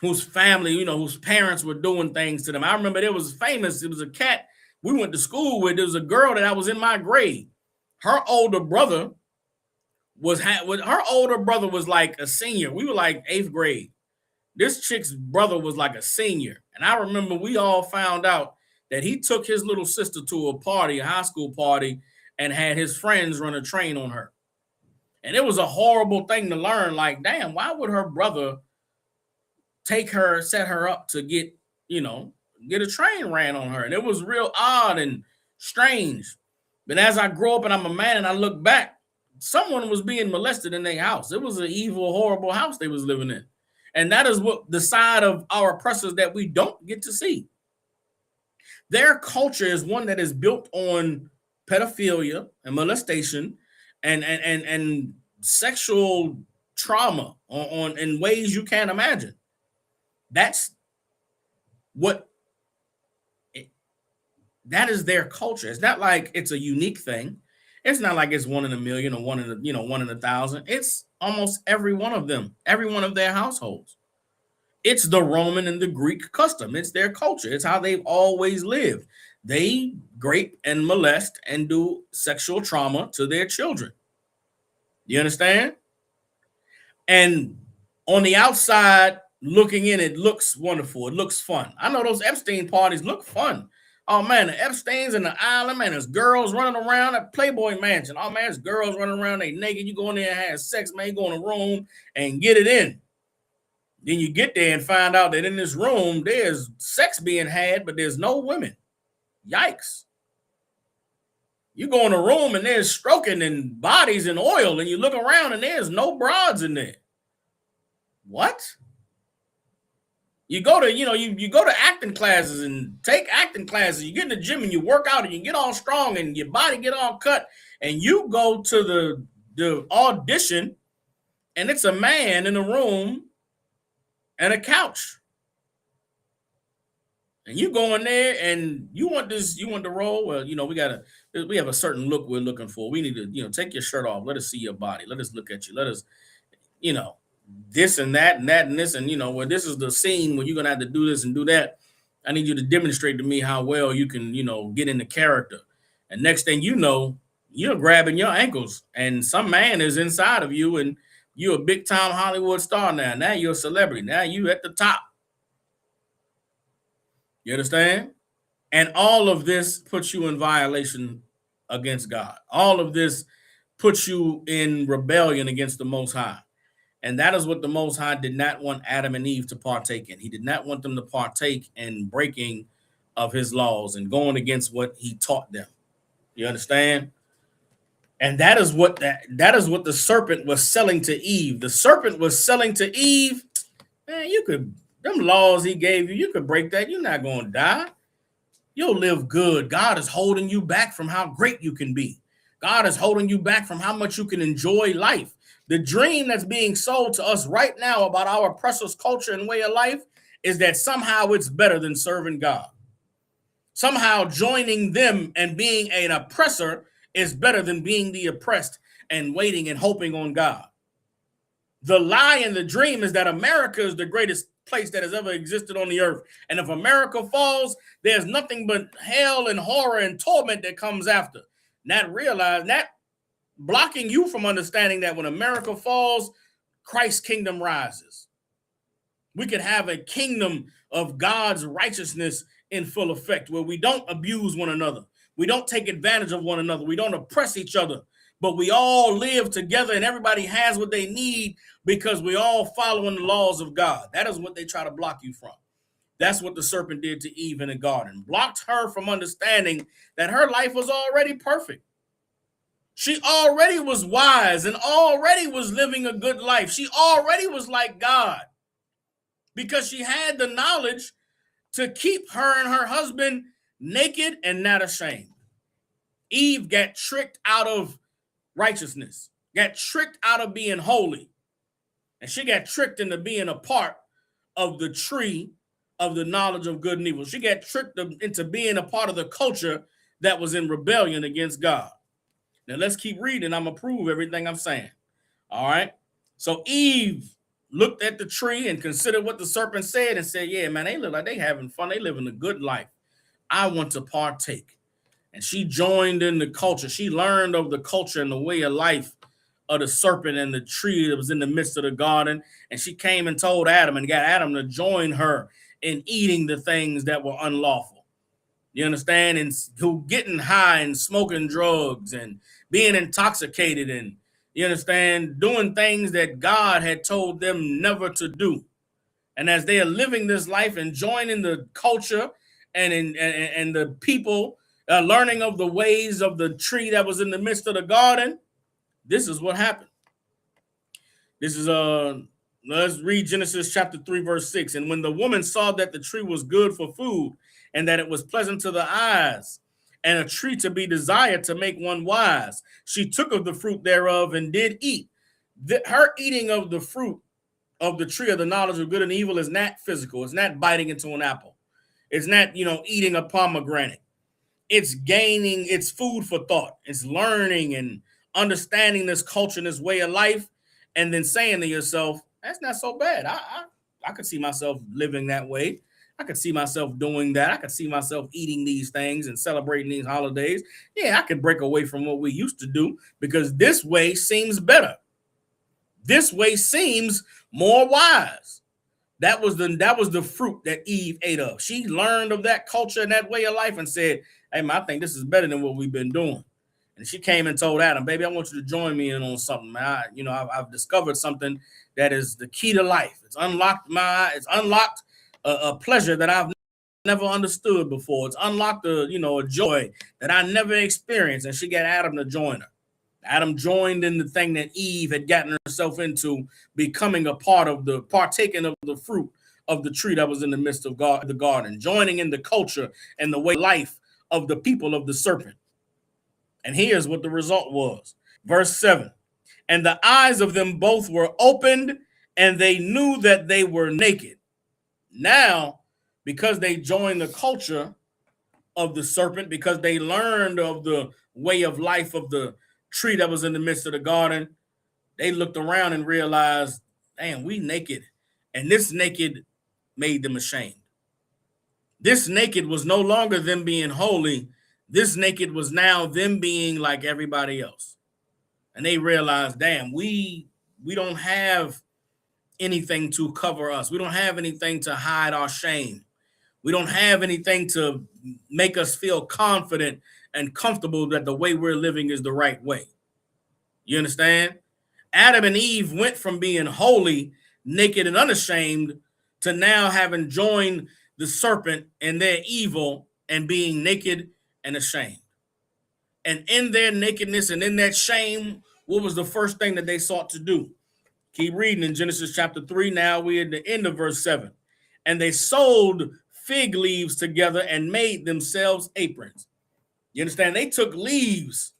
whose family, whose parents were doing things to them. I remember it was a cat we went to school with. There was a girl that I was in my grade. Her older brother was like a senior. We were like 8th grade. This chick's brother was like a senior. And I remember we all found out that he took his little sister to a high school party, and had his friends run a train on her. And it was a horrible thing to learn. Like, damn, why would her brother set her up to get a train ran on her? And it was real odd and strange. But as I grow up and I'm a man and I look back, someone was being molested in their house. It was an evil, horrible house they was living in. And that is what the side of our oppressors that we don't get to see. Their culture is one that is built on pedophilia and molestation and sexual trauma in ways you can't imagine. That is their culture. It's not like it's a unique thing. It's not like it's 1 in a million or 1 in 1,000. It's almost every one of them, every one of their households. It's the Roman and the Greek custom. It's their culture. It's how they've always lived. They grape and molest and do sexual trauma to their children. You understand? And on the outside, looking in, it looks wonderful. It looks fun. I know those Epstein parties look fun. Oh, man, the Epsteins and the island, man, there's girls running around at Playboy Mansion. Oh, man, there's girls running around, they naked. You go in there and have sex, man. You go in a room and get it in. Then you get there and find out that in this room, there's sex being had, but there's no women. Yikes. You go in a room and there's stroking and bodies and oil, and you look around and there's no broads in there. What? You go to, you go to acting classes and take acting classes. You get in the gym and you work out and you get all strong and your body get all cut. And you go to the audition and it's a man in a room and a couch. And you go in there and you want the role. Well, we have a certain look we're looking for. We need to, take your shirt off. Let us see your body. Let us look at you. Let us, this and that and that and this, and where this is the scene where you're gonna have to do this and do that. I need you to demonstrate to me how well you can, get into character. And next thing you know, you're grabbing your ankles, and some man is inside of you, and you're a big time Hollywood star now. Now you're a celebrity. Now you at the top. You understand? And all of this puts you in violation against God. All of this puts you in rebellion against the Most High. And that is what the Most High did not want Adam and Eve to partake in. He did not want them to partake in breaking of his laws and going against what he taught them. You understand? And that is what the serpent was selling to Eve. The serpent was selling to Eve, man, them laws he gave you could break that. You're not going to die. You'll live good. God is holding you back from how great you can be. God is holding you back from how much you can enjoy life. The dream that's being sold to us right now about our oppressors' culture and way of life is that somehow it's better than serving God. Somehow joining them and being an oppressor is better than being the oppressed and waiting and hoping on God. The lie and the dream is that America is the greatest place that has ever existed on the earth. And if America falls, there's nothing but hell and horror and torment that comes after. Not blocking you from understanding that when America falls, Christ's kingdom rises. We could have a kingdom of God's righteousness in full effect where we don't abuse one another. We don't take advantage of one another. We don't oppress each other, but we all live together and everybody has what they need because we all following the laws of God. That is what they try to block you from. That's what the serpent did to Eve in the garden. Blocked her from understanding that her life was already perfect. She already was wise and already was living a good life. She already was like God because she had the knowledge to keep her and her husband naked and not ashamed. Eve got tricked out of righteousness, got tricked out of being holy, and she got tricked into being a part of the tree of the knowledge of good and evil. She got tricked into being a part of the culture that was in rebellion against God. Now let's keep reading. I'm going to prove everything I'm saying. All right. So Eve looked at the tree and considered what the serpent said and said, yeah, man, they look like they having fun. They living a good life. I want to partake. And she joined in the culture. She learned of the culture and the way of life of the serpent and the tree that was in the midst of the garden. And she came and told Adam and got Adam to join her in eating the things that were unlawful. You understand? And who getting high and smoking drugs and being intoxicated and, you understand, doing things that God had told them never to do. And as they are living this life and joining the culture and the people, learning of the ways of the tree that was in the midst of the garden, this is what happened. This is let's read Genesis chapter 3, verse 6. And when the woman saw that the tree was good for food and that it was pleasant to the eyes and a tree to be desired to make one wise, she took of the fruit thereof and did eat. Her eating of the fruit of the tree of the knowledge of good and evil is not physical. It's not biting into an apple. It's not, eating a pomegranate. It's gaining, it's food for thought. It's learning and understanding this culture and this way of life, and then saying to yourself, that's not so bad. I could see myself living that way. I could see myself doing that. I could see myself eating these things and celebrating these holidays. Yeah, I could break away from what we used to do because this way seems better. This way seems more wise. That was the fruit that Eve ate of. She learned of that culture and that way of life and said, hey, man, I think this is better than what we've been doing. And she came and told Adam, baby, I want you to join me in on something, man. I've discovered something that is the key to life. It's unlocked a pleasure that I've never understood before. It's unlocked a joy that I never experienced. And she got Adam to join her. Adam joined in the thing that Eve had gotten herself into, becoming a part of partaking of the fruit of the tree that was in the midst of the garden, joining in the culture and the way of life of the people of the serpent. And here's what the result was. Verse 7, and the eyes of them both were opened, and they knew that they were naked. Now, because they joined the culture of the serpent, because they learned of the way of life of the tree that was in the midst of the garden, they looked around and realized, damn, we naked. And this naked made them ashamed. This naked was no longer them being holy. This naked was now them being like everybody else. And they realized, damn, we don't have anything to cover us. We don't have anything to hide our shame. We don't have anything to make us feel confident and comfortable that the way we're living is the right way. You understand? Adam and Eve went from being holy, naked, and unashamed to now having joined the serpent and their evil and being naked and ashamed. And in their nakedness and in that shame, what was the first thing that they sought to do? Keep reading in Genesis chapter 3. Now we're at the end of verse 7. And they sewed fig leaves together and made themselves aprons. You understand? They took leaves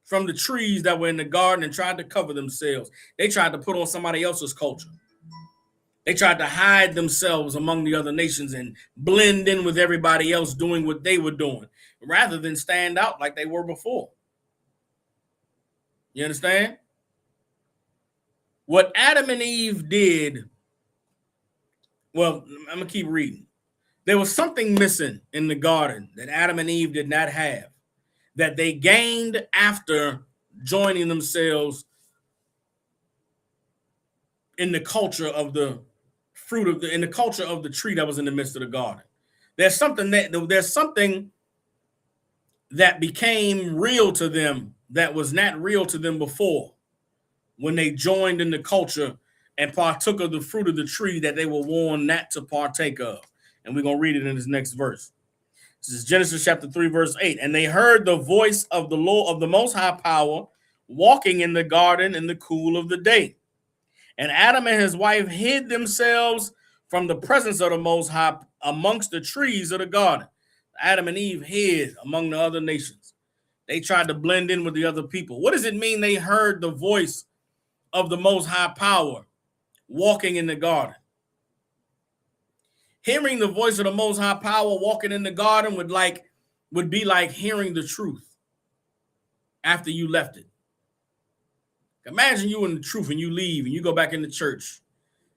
from the trees that were in the garden and tried to cover themselves. They tried to put on somebody else's culture. They tried to hide themselves among the other nations and blend in with everybody else doing what they were doing, rather than stand out like they were before. You understand? What Adam and Eve did, well, I'm going to keep reading. There was something missing in the garden that Adam and Eve did not have, that they gained after joining themselves in the culture of the fruit of in the culture of the tree that was in the midst of the garden. There's something that became real to them that was not real to them before when they joined in the culture and partook of the fruit of the tree that they were warned not to partake of. And we're going to read it in this next verse. This is Genesis chapter 3, verse 8. And they heard the voice of the Lord of the Most High Power walking in the garden in the cool of the day. And Adam and his wife hid themselves from the presence of the Most High amongst the trees of the garden. Adam and Eve hid among the other nations. They tried to blend in with the other people. What does it mean they heard the voice of the Most High Power walking in the garden? Hearing the voice of the Most High Power walking in the garden would be like hearing the truth after you left it. Imagine you in the truth and you leave and you go back into church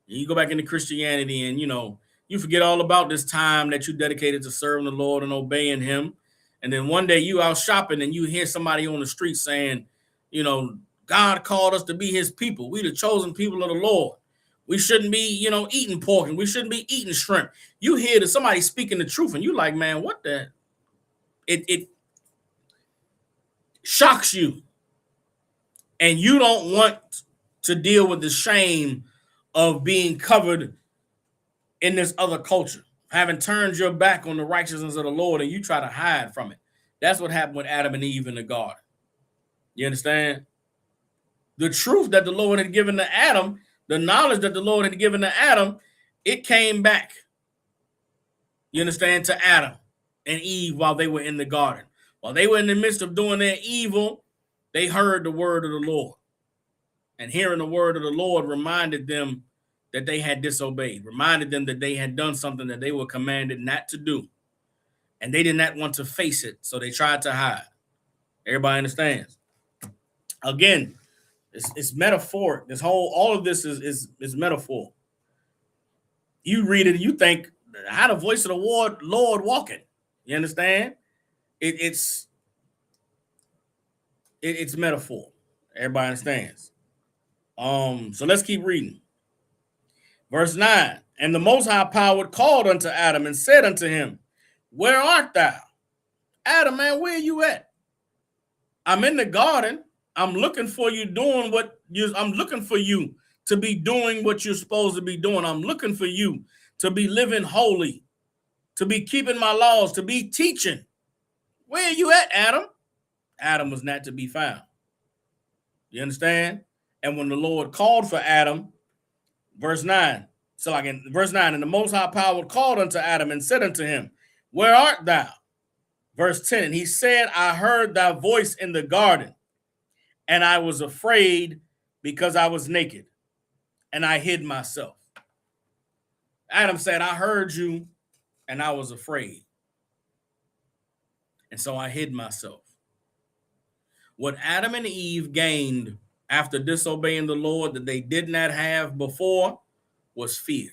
and you go back into Christianity and you forget all about this time that you dedicated to serving the Lord and obeying him. And then one day you out shopping and you hear somebody on the street saying, God called us to be his people. We the chosen people of the Lord. We shouldn't be, eating pork and we shouldn't be eating shrimp. You hear that somebody speaking the truth and you like, man, what the? It shocks you. And you don't want to deal with the shame of being covered in this other culture, having turned your back on the righteousness of the Lord and you try to hide from it. That's what happened with Adam and Eve in the garden. You understand? The truth that the Lord had given to Adam, the knowledge that the Lord had given to Adam, it came back. You understand? To Adam and Eve while they were in the garden. While they were in the midst of doing their evil, they heard the word of the Lord. And hearing the word of the Lord reminded them that they had disobeyed, reminded them that they had done something that they were commanded not to do. And they did not want to face it, so they tried to hide. Everybody understands? Again, it's metaphoric. All of this is metaphor. You read it and you think, how the voice of the Lord walking. You understand? It's metaphor. Everybody understands. So let's keep reading. Verse 9. And the Most High Power called unto Adam and said unto him, where art thou? Adam, man, where you at? I'm in the garden. I'm looking for you I'm looking for you to be doing what you're supposed to be doing. I'm looking for you to be living holy, to be keeping my laws, to be teaching. Where are you at, Adam? Adam was not to be found. You understand? And when the Lord called for Adam, verse 9, verse 9, and the Most High Power called unto Adam and said unto him, where art thou? Verse 10, and he said, I heard thy voice in the garden, and I was afraid because I was naked, and I hid myself. Adam said, I heard you, and I was afraid. And so I hid myself. What Adam and Eve gained after disobeying the Lord that they did not have before was fear.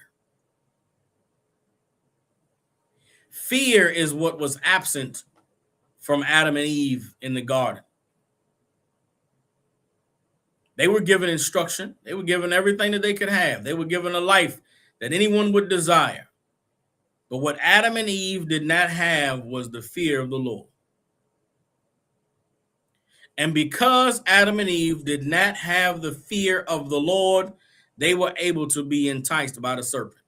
Fear is what was absent from Adam and Eve in the garden. They were given instruction. They were given everything that they could have. They were given a life that anyone would desire. But what Adam and Eve did not have was the fear of the Lord. And because Adam and Eve did not have the fear of the Lord, they were able to be enticed by the serpent.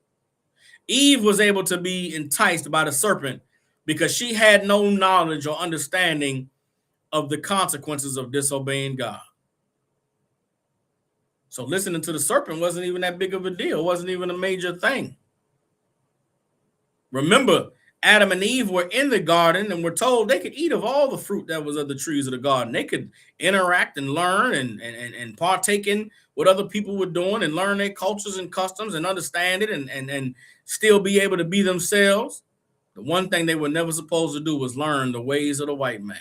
Eve was able to be enticed by the serpent because she had no knowledge or understanding of the consequences of disobeying God. So listening to the serpent wasn't even that big of a deal. It wasn't even a major thing. Remember, Adam and Eve were in the garden and were told they could eat of all the fruit that was of the trees of the garden. They could interact and learn and partake in what other people were doing and learn their cultures and customs and understand it and still be able to be themselves. The one thing they were never supposed to do was learn the ways of the white man,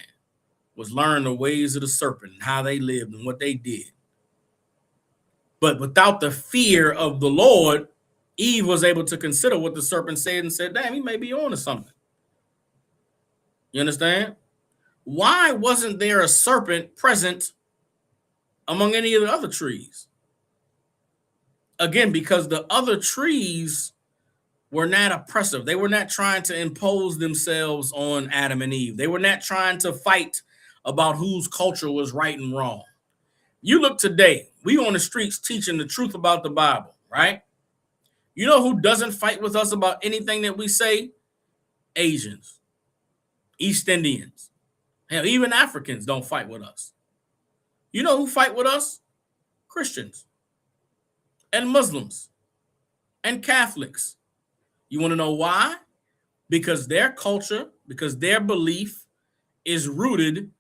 was learn the ways of the serpent and how they lived and what they did. But without the fear of the Lord, Eve was able to consider what the serpent said and said, damn, he may be on to something. You understand? Why wasn't there a serpent present among any of the other trees? Again, because the other trees were not oppressive. They were not trying to impose themselves on Adam and Eve. They were not trying to fight about whose culture was right and wrong. You look today, we on the streets teaching the truth about the Bible, right? You know who doesn't fight with us about anything that we say? Asians, East Indians. Hell, even Africans don't fight with us. You know who fight with us? Christians and Muslims and Catholics. You want to know why? Because their culture because their belief is rooted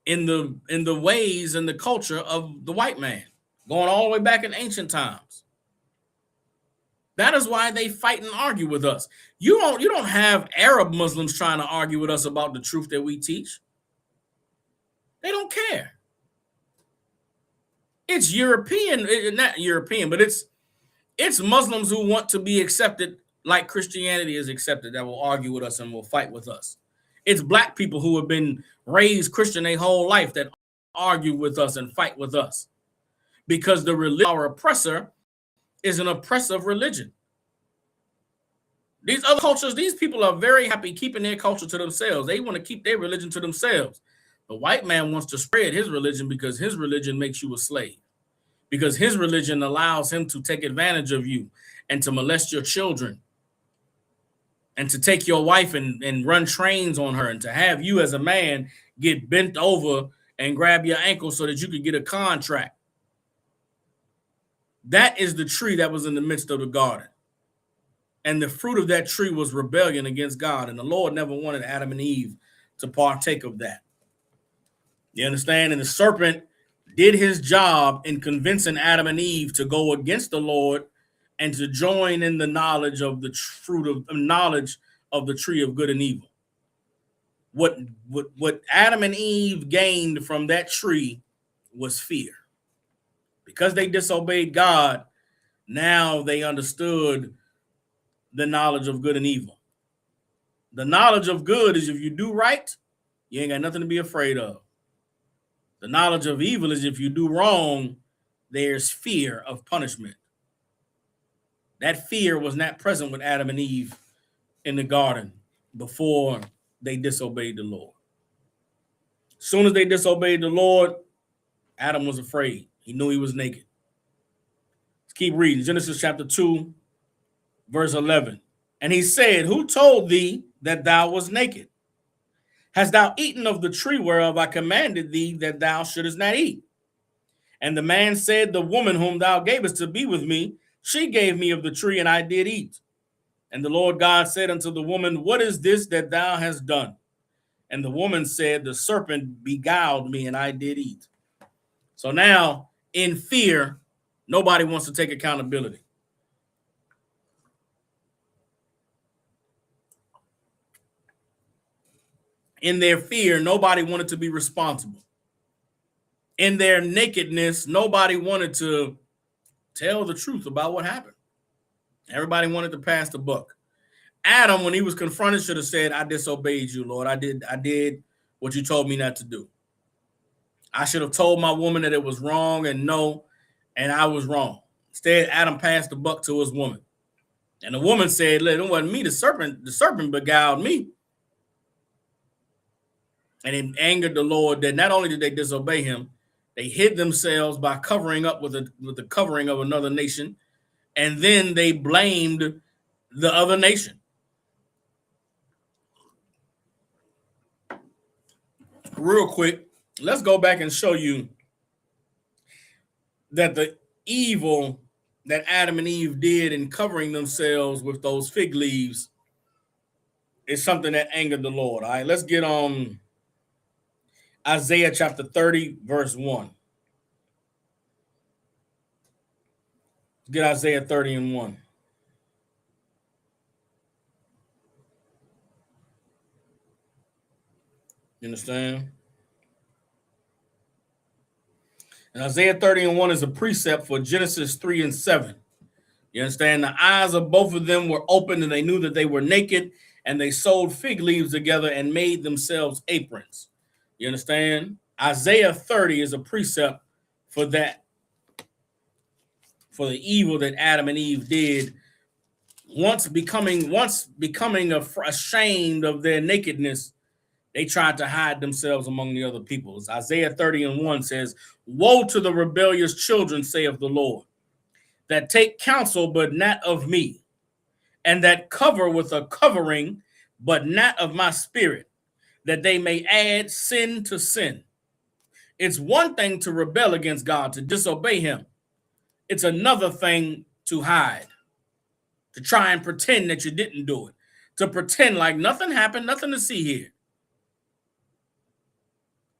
in the ways and the culture of the white man, going all the way back in ancient times. That is why they fight and argue with us. You don't have Arab Muslims trying to argue with us about the truth that we teach. They don't care. It's European, not European, but it's Muslims who want to be accepted like Christianity is accepted that will argue with us and will fight with us. It's black people who have been raised Christian their whole life that argue with us and fight with us, because the religion, our oppressor, is an oppressive religion. These other cultures, these people are very happy keeping their culture to themselves. They want to keep their religion to themselves. The white man wants to spread his religion because his religion makes you a slave, because his religion allows him to take advantage of you and to molest your children and to take your wife and run trains on her and to have you as a man get bent over and grab your ankle so that you could get a contract. That is the tree that was in the midst of the garden. And the fruit of that tree was rebellion against God. And the Lord never wanted Adam and Eve to partake of that. You understand? And the serpent did his job in convincing Adam and Eve to go against the Lord and to join in the knowledge of the fruit of knowledge of the tree of good and evil. What Adam and Eve gained from that tree was fear. Because they disobeyed God, now they understood the knowledge of good and evil. The knowledge of good is if you do right, you ain't got nothing to be afraid of. The knowledge of evil is if you do wrong, there's fear of punishment. That fear was not present with Adam and Eve in the garden before they disobeyed the Lord. As soon as they disobeyed the Lord, Adam was afraid. He knew he was naked. Let's keep reading. Genesis chapter 2, verse 11. And he said, who told thee that thou wast naked? Hast thou eaten of the tree whereof I commanded thee that thou shouldest not eat? And the man said, the woman whom thou gavest to be with me, she gave me of the tree, and I did eat. And the Lord God said unto the woman, what is this that thou hast done? And the woman said, the serpent beguiled me, and I did eat. So now, in fear, nobody wants to take accountability. In their fear, nobody wanted to be responsible. In their nakedness, nobody wanted to tell the truth about what happened. Everybody wanted to pass the buck. Adam, when he was confronted, should have said, I disobeyed you, Lord. I did what you told me not to do. I should have told my woman that it was wrong and no, and I was wrong. Instead, Adam passed the buck to his woman. And the woman said, it wasn't me, the serpent beguiled me. And it angered the Lord that not only did they disobey him, they hid themselves by covering up with the covering of another nation. And then they blamed the other nation. Real quick, let's go back and show you that the evil that Adam and Eve did in covering themselves with those fig leaves is something that angered the Lord. All right, let's get on Isaiah chapter 30, verse 1. Let's get Isaiah 30 and 1. You understand? And Isaiah 30 and 1 is a precept for Genesis 3 and 7. You understand? The eyes of both of them were open and they knew that they were naked, and they sewed fig leaves together and made themselves aprons. You understand? Isaiah 30 is a precept for that, for the evil that Adam and Eve did. Once becoming ashamed of their nakedness, they tried to hide themselves among the other peoples. Isaiah 30 and 1 says, woe to the rebellious children, saith the Lord, that take counsel, but not of me, and that cover with a covering, but not of my spirit, that they may add sin to sin. It's one thing to rebel against God, to disobey him. It's another thing to hide, to try and pretend that you didn't do it, to pretend like nothing happened, nothing to see here.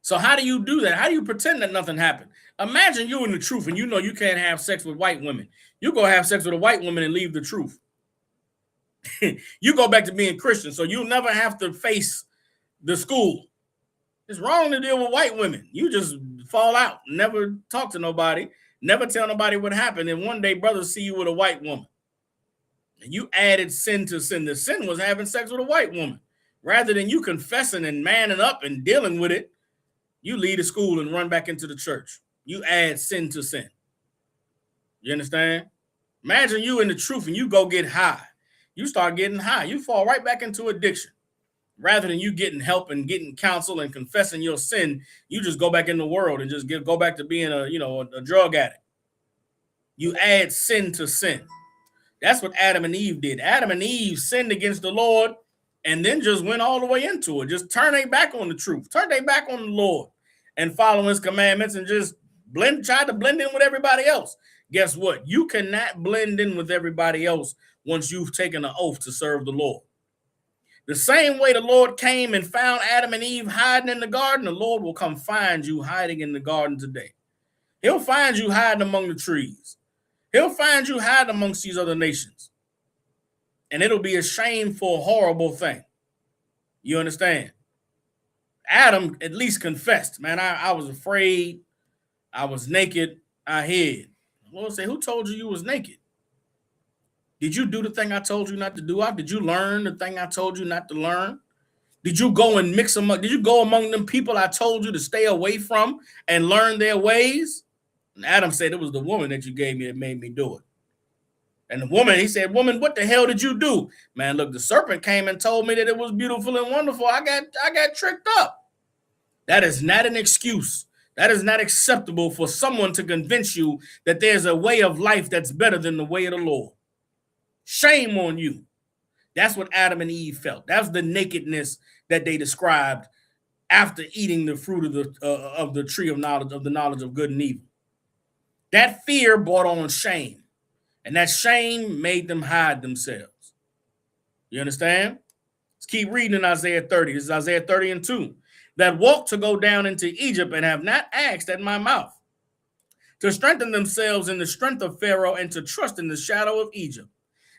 So how do you do that? How do you pretend that nothing happened? Imagine you in the truth and you know you can't have sex with white women. You go have sex with a white woman and leave the truth. You go back to being Christian, so you'll never have to face the school. It's wrong to deal with white women. You just fall out, never talk to nobody, never tell nobody what happened. And one day brothers see you with a white woman. And you added sin to sin. The sin was having sex with a white woman. Rather than you confessing and manning up and dealing with it, you leave the school and run back into the church. You add sin to sin. You understand? Imagine you in the truth and you go get high. You start getting high. You fall right back into addiction. Rather than you getting help and getting counsel and confessing your sin, you just go back in the world and just go back to being a drug addict. You add sin to sin. That's what Adam and Eve did. Adam and Eve sinned against the Lord and then just went all the way into it. Just turn their back on the truth. Turn their back on the Lord and follow his commandments and just try to blend in with everybody else. Guess what? You cannot blend in with everybody else once you've taken an oath to serve the Lord. The same way the Lord came and found Adam and Eve hiding in the garden, the Lord will come find you hiding in the garden today. He'll find you hiding among the trees. He'll find you hiding amongst these other nations. And it'll be a shameful, horrible thing. You understand? Adam at least confessed, man, I was afraid. I was naked. I hid. The Lord said, who told you was naked? Did you do the thing I told you not to do? Did you learn the thing I told you not to learn? Did you go and mix them up? Did you go among them people I told you to stay away from and learn their ways? And Adam said, it was the woman that you gave me that made me do it. And the woman, he said, woman, what the hell did you do? Man, look, the serpent came and told me that it was beautiful and wonderful. I got tricked up. That is not an excuse. That is not acceptable for someone to convince you that there's a way of life that's better than the way of the Lord. Shame on you. That's what Adam and Eve felt. That's the nakedness that they described after eating the fruit of the tree of knowledge, of the knowledge of good and evil. That fear brought on shame, and that shame made them hide themselves. You understand? Let's keep reading in Isaiah 30. This is Isaiah 30 and 2. That walk to go down into Egypt and have not asked at my mouth, to strengthen themselves in the strength of Pharaoh and to trust in the shadow of Egypt.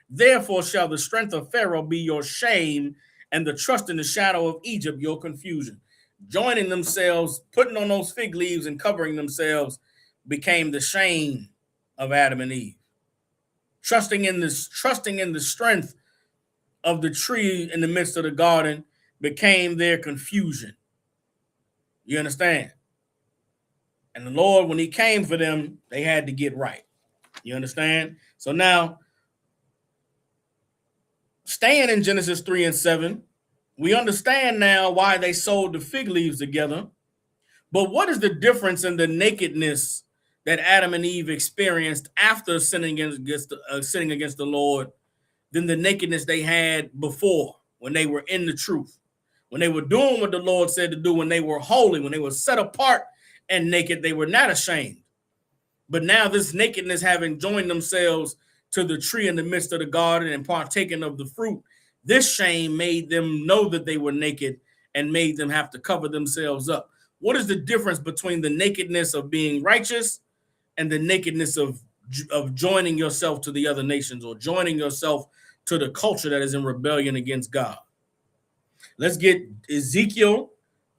Therefore shall the strength of Pharaoh be your shame, and the trust in the shadow of Egypt your confusion. Joining themselves, putting on those fig leaves and covering themselves became the shame of Adam and Eve. Trusting in the strength of the tree in the midst of the garden became their confusion. You understand? And the Lord, when he came for them, they had to get right. You understand? So now, staying in Genesis 3 and 7, we understand now why they sewed the fig leaves together. But what is the difference in the nakedness that Adam and Eve experienced after sinning against the Lord than the nakedness they had before when they were in the truth? When they were doing what the Lord said to do, when they were holy, when they were set apart and naked, they were not ashamed. But now this nakedness, having joined themselves to the tree in the midst of the garden and partaken of the fruit, this shame made them know that they were naked and made them have to cover themselves up. What is the difference between the nakedness of being righteous and the nakedness of joining yourself to the other nations or joining yourself to the culture that is in rebellion against God? Let's get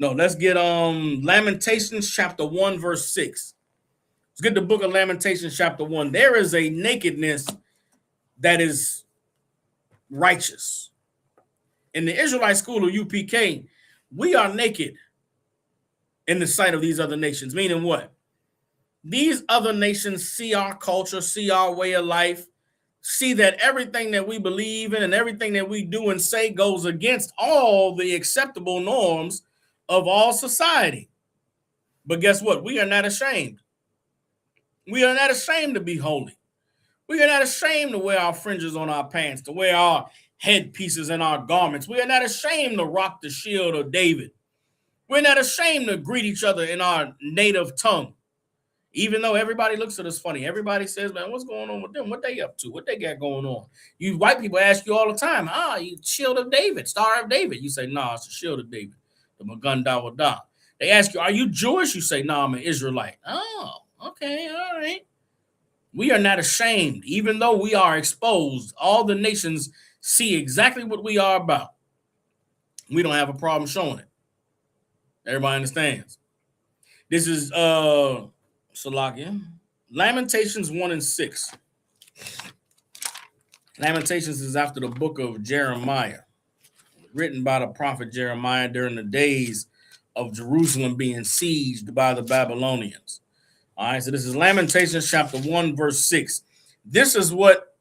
Lamentations chapter 1, verse 6. Let's get the book of Lamentations chapter 1. There is a nakedness that is righteous. In the Israelite school of UPK, we are naked in the sight of these other nations, meaning what? These other nations see our culture, see our way of life, see that everything that we believe in and everything that we do and say goes against all the acceptable norms of all society. But guess what? We are not ashamed. We are not ashamed to be holy. We are not ashamed to wear our fringes on our pants, to wear our headpieces and our garments. We are not ashamed to rock the shield of David. We're not ashamed to greet each other in our native tongue. Even though everybody looks at us funny, everybody says, man, what's going on with them? What they up to? What they got going on? You white people ask you all the time, you shield of David, star of David. You say, no, it's the shield of David, the Magun Dawadah. They ask you, are you Jewish? You say, no, I'm an Israelite. Oh, okay, all right. We are not ashamed, even though we are exposed. All the nations see exactly what we are about. We don't have a problem showing it. Everybody understands. This is Salakia. Lamentations 1 and 6. Lamentations is after the book of Jeremiah, written by the prophet Jeremiah during the days of Jerusalem being sieged by the Babylonians. All right, so this is Lamentations chapter 1, verse 6. This is what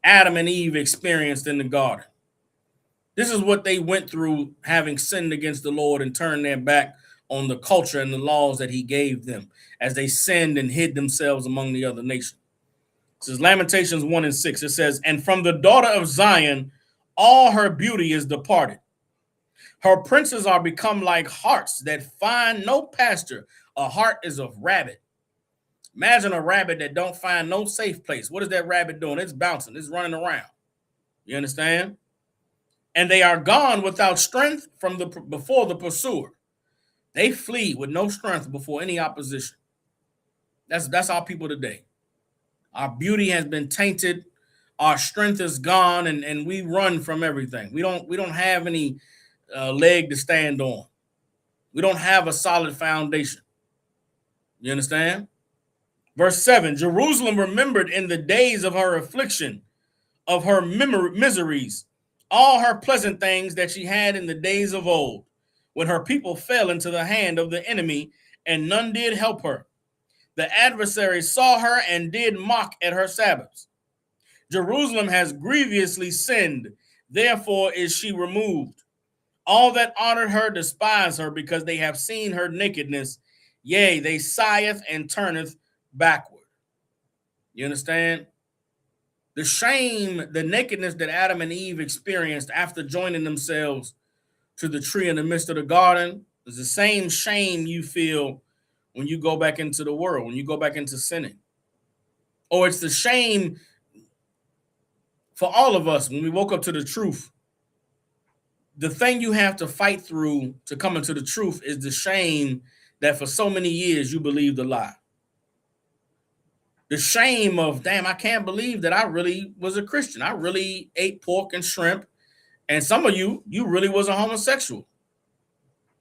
Adam and Eve experienced in the garden. This is what they went through having sinned against the Lord and turned their back on the culture and the laws that he gave them as they sinned and hid themselves among the other nations. This is Lamentations 1 and 6. It says, and from the daughter of Zion, all her beauty is departed. Her princes are become like harts that find no pasture. A hart is a rabbit. Imagine a rabbit that don't find no safe place. What is that rabbit doing? It's bouncing. It's running around. You understand? And they are gone without strength before the pursuer. They flee with no strength before any opposition. That's our people today. Our beauty has been tainted. Our strength is gone, and we run from everything. We don't have any leg to stand on. We don't have a solid foundation. You understand? Verse 7, Jerusalem remembered in the days of her affliction, of her miseries, all her pleasant things that she had in the days of old, when her people fell into the hand of the enemy, and none did help her. The adversary saw her and did mock at her Sabbaths. Jerusalem has grievously sinned, therefore is she removed. All that honored her despise her, because they have seen her nakedness. Yea, they sigheth and turneth backward. You understand? The shame, the nakedness that Adam and Eve experienced after joining themselves to the tree in the midst of the garden is the same shame you feel when you go back into the world, when you go back into sinning. Or it's the shame for all of us when we woke up to the truth. The thing you have to fight through to come into the truth is the shame that for so many years you believed a lie. The shame of, damn, I can't believe that I really was a Christian. I really ate pork and shrimp. And some of you really was a homosexual.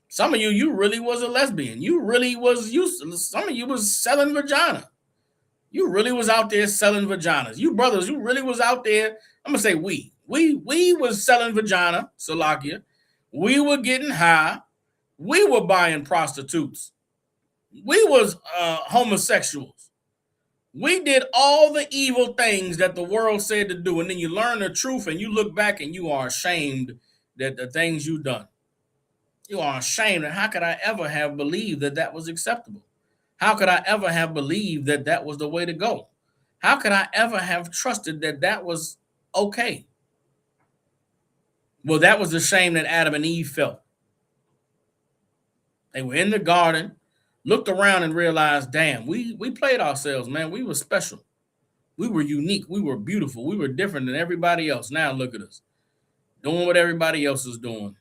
Some of you really was a lesbian. You really was some of you was selling vagina. You really was out there selling vaginas. You brothers, you really was out there. I'm going to say we was selling vagina, Salakia. We were getting high. We were buying prostitutes. We was homosexuals. We did all the evil things that the world said to do. And then you learn the truth and you look back and you are ashamed that the things you've done. You are ashamed. And how could I ever have believed that that was acceptable? How could I ever have believed that that was the way to go? How could I ever have trusted that that was okay? Well, that was the shame that Adam and Eve felt. They were in the garden, looked around and realized, damn, we played ourselves, man. We were special. We were unique. We were beautiful. We were different than everybody else. Now look at us, doing what everybody else is doing.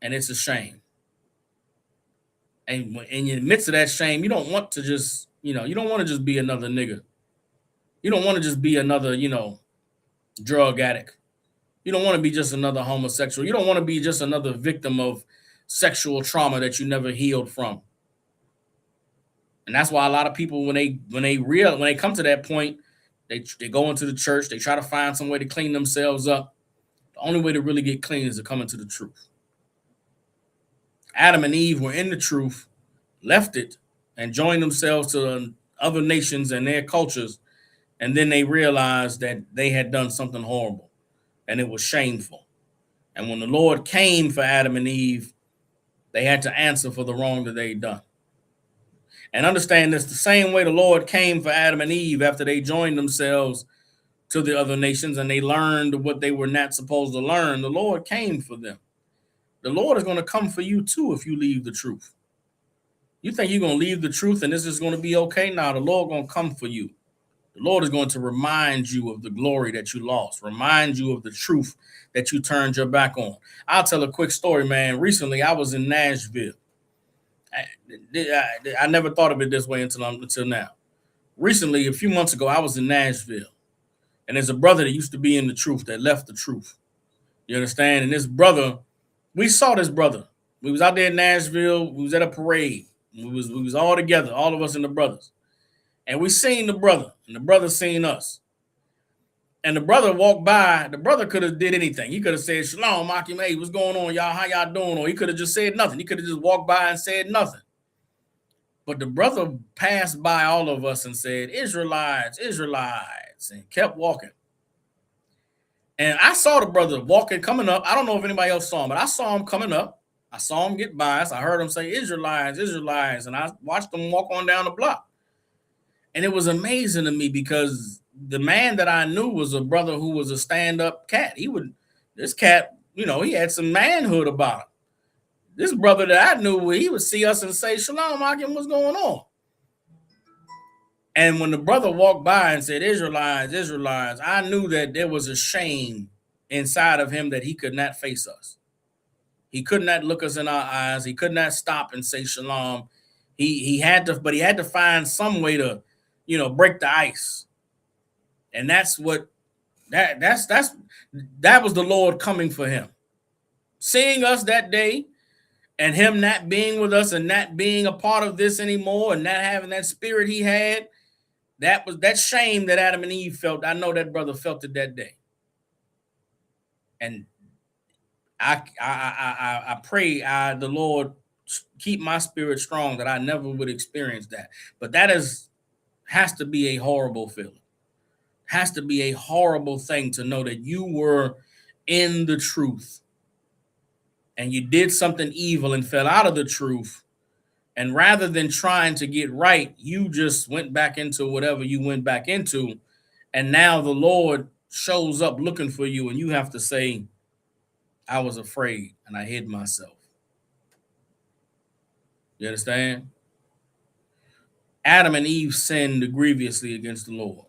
And it's a shame. And in the midst of that shame, you don't want to just, you don't want to just be another nigga. You don't want to just be another, drug addict. You don't want to be just another homosexual. You don't want to be just another victim of sexual trauma that you never healed from. And that's why a lot of people, when they come to that point, they go into the church, they try to find some way to clean themselves up. The only way to really get clean is to come into the truth. Adam and Eve were in the truth, left it, and joined themselves to other nations and their cultures. And then they realized that they had done something horrible and it was shameful. And when the Lord came for Adam and Eve, they had to answer for the wrong that they'd done. And understand this, the same way the Lord came for Adam and Eve after they joined themselves to the other nations and they learned what they were not supposed to learn, the Lord came for them. The Lord is going to come for you too if you leave the truth. You think you're going to leave the truth and this is going to be okay? Now the Lord going to come for you. The Lord is going to remind you of the glory that you lost, remind you of the truth that you turned your back on. I'll tell a quick story, man. Recently, I was in Nashville. I never thought of it this way until now. Recently, a few months ago, I was in Nashville, and there's a brother that used to be in the truth that left the truth. You understand? And this brother, we saw this brother. We was out there in Nashville. We was at a parade. We was all together, all of us and the brothers. And we seen the brother, and the brother seen us. And the brother walked by. The brother could have did anything. He could have said, "Shalom, Akim, hey, what's going on, y'all? How y'all doing?" Or he could have just said nothing. He could have just walked by and said nothing. But the brother passed by all of us and said, "Israelites, Israelites," and kept walking. And I saw the brother walking, coming up. I don't know if anybody else saw him, but I saw him coming up. I saw him get by us. I heard him say, "Israelites, Israelites," and I watched him walk on down the block. And it was amazing to me because the man that I knew was a brother who was a stand-up cat. This cat, he had some manhood about him. This brother that I knew, he would see us and say, "Shalom, Akim, what's going on?" And when the brother walked by and said, "Israelites, Israelites," I knew that there was a shame inside of him that he could not face us. He could not look us in our eyes. He could not stop and say shalom. He had to find some way to, break the ice. And that's what that was the Lord coming for him. Seeing us that day and him not being with us and not being a part of this anymore and not having that spirit he had, that was that shame that Adam and Eve felt. I know that brother felt it that day. And I pray the Lord keep my spirit strong that I never would experience that. But that has to be a horrible feeling. Has to be a horrible thing to know that you were in the truth and you did something evil and fell out of the truth. And rather than trying to get right, you just went back into whatever you went back into. And now the Lord shows up looking for you and you have to say, "I was afraid and I hid myself." You understand? Adam and Eve sinned grievously against the Lord.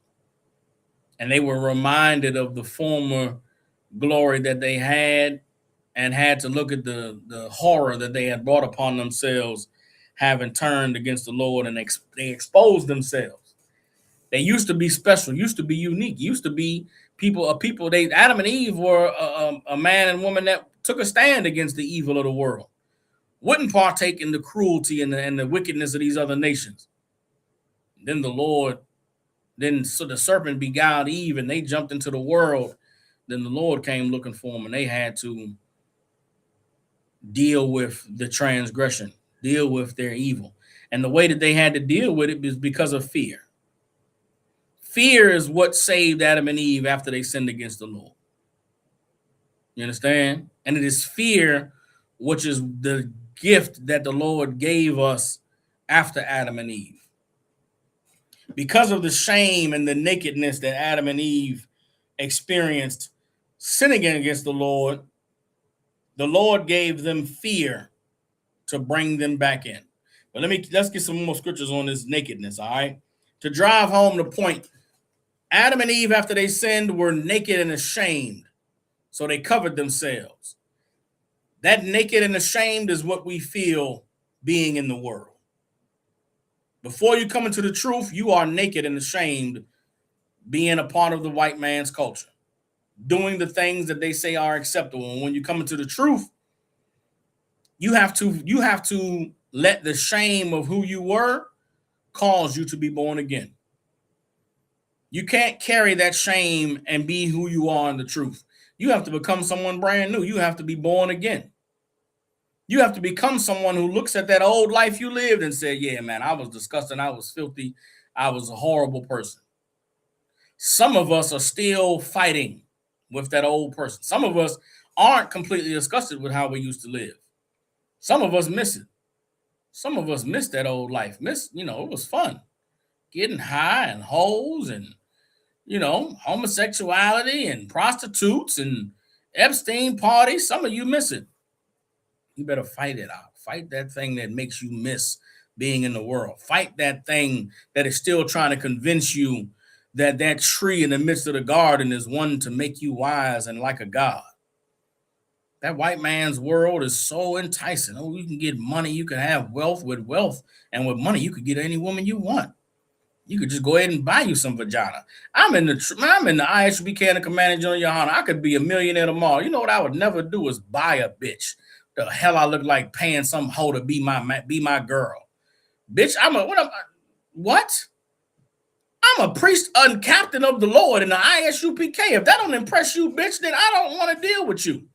And they were reminded of the former glory that they had and had to look at the horror that they had brought upon themselves, having turned against the Lord, and they exposed themselves. They used to be special, used to be unique, used to be Adam and Eve were a man and woman that took a stand against the evil of the world, wouldn't partake in the cruelty and the wickedness of these other nations. Then so the serpent beguiled Eve and they jumped into the world. Then the Lord came looking for them and they had to deal with the transgression, deal with their evil. And the way that they had to deal with it is because of fear. Fear is what saved Adam and Eve after they sinned against the Lord. You understand? And it is fear, which is the gift that the Lord gave us after Adam and Eve. Because of the shame and the nakedness that Adam and Eve experienced sinning against the Lord gave them fear to bring them back in. But let's get some more scriptures on this nakedness, all right? To drive home the point, Adam and Eve, after they sinned, were naked and ashamed, so they covered themselves. That naked and ashamed is what we feel being in the world. Before you come into the truth, you are naked and ashamed being a part of the white man's culture, doing the things that they say are acceptable. And when you come into the truth, you have to let the shame of who you were cause you to be born again. You can't carry that shame and be who you are in the truth. You have to become someone brand new. You have to be born again. You have to become someone who looks at that old life you lived and said, "Yeah, man, I was disgusting. I was filthy. I was a horrible person." Some of us are still fighting with that old person. Some of us aren't completely disgusted with how we used to live. Some of us miss it. Some of us miss that old life. It was fun. Getting high and hoes and, homosexuality and prostitutes and Epstein parties. Some of you miss it. You better fight it out. Fight that thing that makes you miss being in the world. Fight that thing that is still trying to convince you that that tree in the midst of the garden is one to make you wise and like a god. That white man's world is so enticing. Oh, you can get money, you can have wealth, and with money you could get any woman you want. You could just go ahead and buy you some vagina. I'm in the ISUB and commanding general, your honor. I could be a millionaire tomorrow. You know what I would never do is buy a bitch. The hell I look like paying some hoe to be my girl. Bitch, what? I'm a priest and captain of the Lord in the ISUPK. If that don't impress you, bitch, then I don't want to deal with you.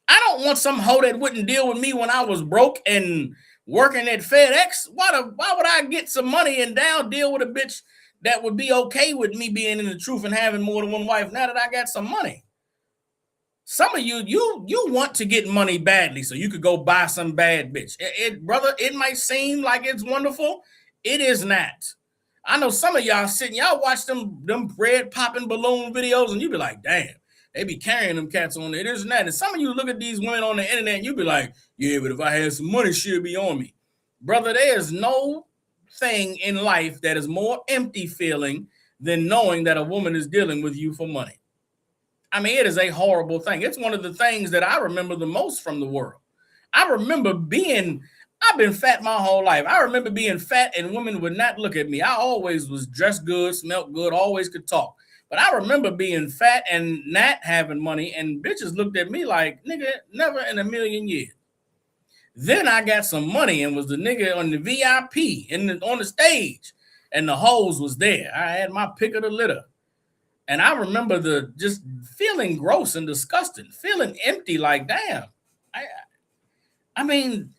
I don't want some hoe that wouldn't deal with me when I was broke and working at FedEx. Why would I get some money and now deal with a bitch that would be okay with me being in the truth and having more than one wife now that I got some money? Some of you want to get money badly so you could go buy some bad bitch. Brother, it might seem like it's wonderful. It is not. I know some of y'all y'all watch them red popping balloon videos and you be like, damn, they be carrying them cats on there, this and that. And some of you look at these women on the internet and you be like, yeah, but if I had some money, she'd be on me. Brother, there is no thing in life that is more empty feeling than knowing that a woman is dealing with you for money. I mean, it is a horrible thing. It's one of the things that I remember the most from the world. I've been fat my whole life. I remember being fat and women would not look at me. I always was dressed good, smelled good, always could talk. But I remember being fat and not having money, and bitches looked at me like, nigga, never in a million years. Then I got some money and was the nigga on the VIP on the stage, and the hoes was there. I had my pick of the litter. And I remember just feeling gross and disgusting, feeling empty, like, damn. I mean,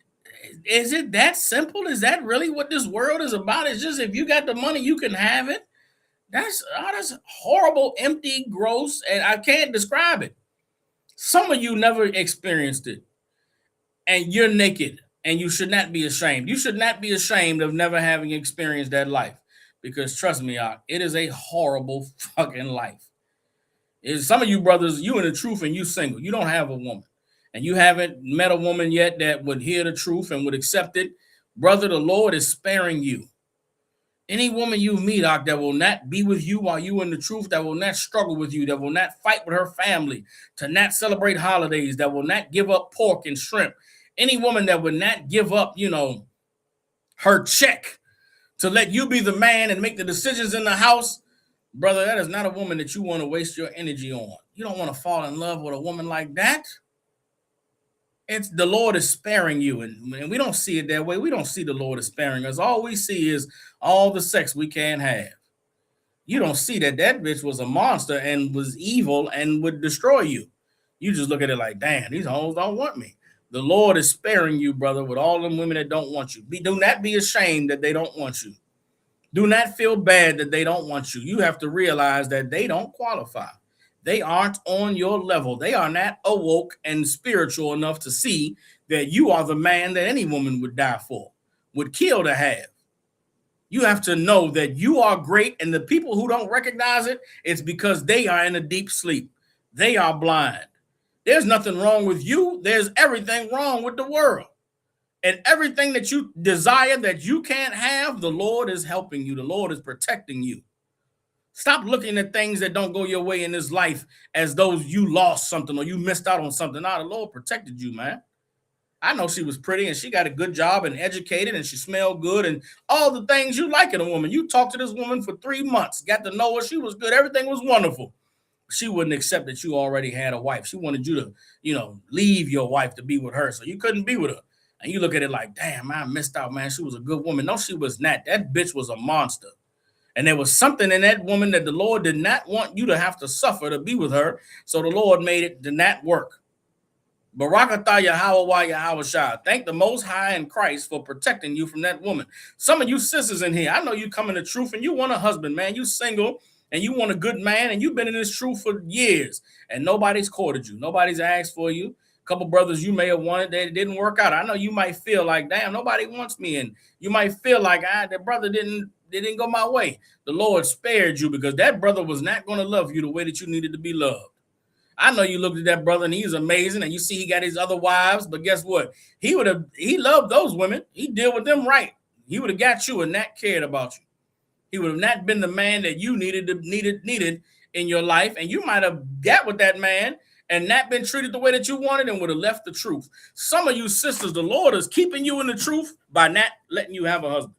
is it that simple? Is that really what this world is about? It's just if you got the money, you can have it. That's horrible, empty, gross, and I can't describe it. Some of you never experienced it, and you're naked, and you should not be ashamed. You should not be ashamed of never having experienced that life, because trust me, it is a horrible fucking life. Some of you brothers, you in the truth and you single. You don't have a woman, and you haven't met a woman yet that would hear the truth and would accept it. Brother, the Lord is sparing you. Any woman you meet, that will not be with you while you in the truth, that will not struggle with you, that will not fight with her family, to not celebrate holidays, that will not give up pork and shrimp. Any woman that would not give up, her check to let you be the man and make the decisions in the house, brother, that is not a woman that you want to waste your energy on. You don't want to fall in love with a woman like that. It's the Lord is sparing you, and we don't see it that way. We don't see the Lord is sparing us. All we see is all the sex we can't have. You don't see that bitch was a monster and was evil and would destroy you. You just look at it like, damn, these hoes don't want me. The Lord is sparing you, brother, with all them women that don't want you. Do not be ashamed that they don't want you. Do not feel bad that they don't want you. You have to realize that they don't qualify. They aren't on your level. They are not awoke and spiritual enough to see that you are the man that any woman would die for, would kill to have. You have to know that you are great, and the people who don't recognize it, it's because they are in a deep sleep. They are blind. There's nothing wrong with you. There's everything wrong with the world. And everything that you desire that you can't have, the Lord is helping you. The Lord is protecting you. Stop looking at things that don't go your way in this life as though you lost something or you missed out on something. Nah, the Lord protected you, man. I know she was pretty and she got a good job and educated and she smelled good and all the things you like in a woman. You talked to this woman for 3 months, got to know her. She was good. Everything was wonderful. She wouldn't accept that you already had a wife. She wanted you to, leave your wife to be with her. So you couldn't be with her. And you look at it like, damn, I missed out, man. She was a good woman. No, she was not. That bitch was a monster. And there was something in that woman that the Lord did not want you to have to suffer to be with her. So the Lord made it to not work. Barakatah Yahweh Yahweh Shah. Thank the Most High in Christ for protecting you from that woman. Some of you sisters in here, I know you come in the truth and you want a husband, man. You single and you want a good man and you've been in this truth for years and nobody's courted you. Nobody's asked for you. A couple brothers you may have wanted that didn't work out. I know you might feel like, damn, nobody wants me. And you might feel like, that brother didn't go my way. The Lord spared you because that brother was not going to love you the way that you needed to be loved. I know you looked at that brother and he's amazing and you see he got his other wives, but guess what? He loved those women. He dealt with them right. He would have got you and not cared about you. He would have not been the man that you needed in your life, and you might have got with that man and not been treated the way that you wanted and would have left the truth. Some of you sisters, the Lord is keeping you in the truth by not letting you have a husband.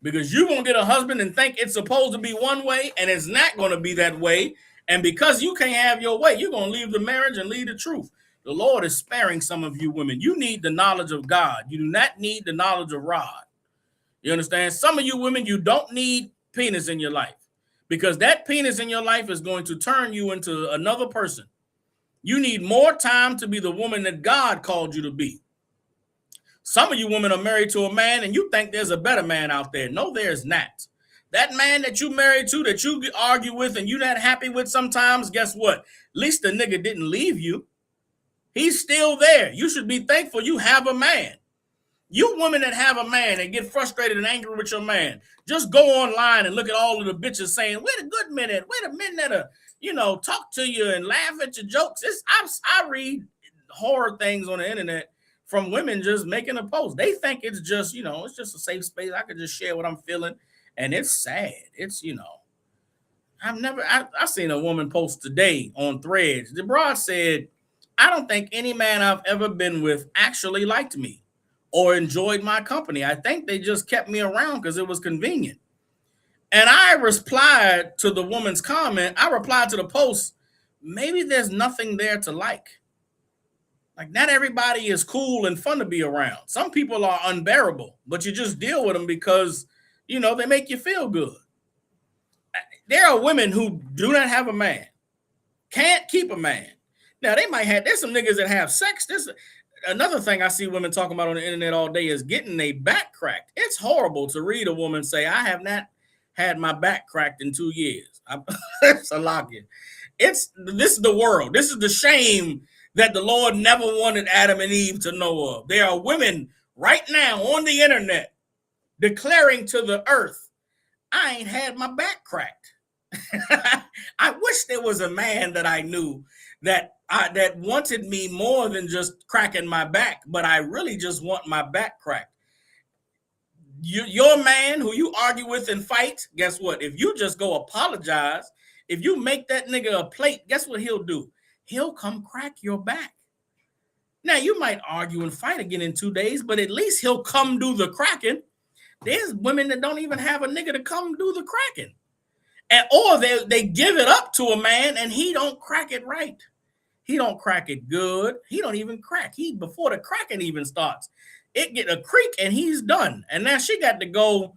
Because you're going to get a husband and think it's supposed to be one way, and it's not going to be that way. And because you can't have your way, you're going to leave the marriage and leave the truth. The Lord is sparing some of you women. You need the knowledge of God. You do not need the knowledge of Rod. You understand? Some of you women, you don't need penis in your life, because that penis in your life is going to turn you into another person. You need more time to be the woman that God called you to be. Some of you women are married to a man and you think there's a better man out there. No, there's not. That man that you married to, that you argue with and you're not happy with sometimes, guess what? At least the nigga didn't leave you. He's still there. You should be thankful you have a man. You women that have a man and get frustrated and angry with your man, just go online and look at all of the bitches saying, where the good men at? Where the men that are, talk to you and laugh at your jokes? I read horror things on the internet from women just making a post. They think it's just, it's just a safe space. I could just share what I'm feeling. And it's sad. It's, I seen a woman post today on Threads. The broad said, I don't think any man I've ever been with actually liked me or enjoyed my company. I think they just kept me around because it was convenient. And I replied to the woman's comment. I replied to the post, maybe there's nothing there to like. Like, not everybody is cool and fun to be around. Some people are unbearable, but you just deal with them because, they make you feel good. There are women who do not have a man, can't keep a man. Now, there's some niggas that have sex. Another thing I see women talking about on the internet all day is getting their back cracked. It's horrible to read a woman say, I have not had my back cracked in 2 years. It's a lock-in. This is the world. This is the shame that the Lord never wanted Adam and Eve to know of. There are women right now on the internet declaring to the earth, I ain't had my back cracked. I wish there was a man that I knew that wanted me more than just cracking my back, but I really just want my back cracked. Your man who you argue with and fight, guess what? If you just go apologize, if you make that nigga a plate, guess what he'll do? He'll come crack your back. Now, you might argue and fight again in 2 days, but at least he'll come do the cracking. There's women that don't even have a nigga to come do the cracking. Or they give it up to a man and he don't crack it right. He don't crack it good. He don't even crack. Before the cracking even starts, it get a creak and he's done. And now she got to go,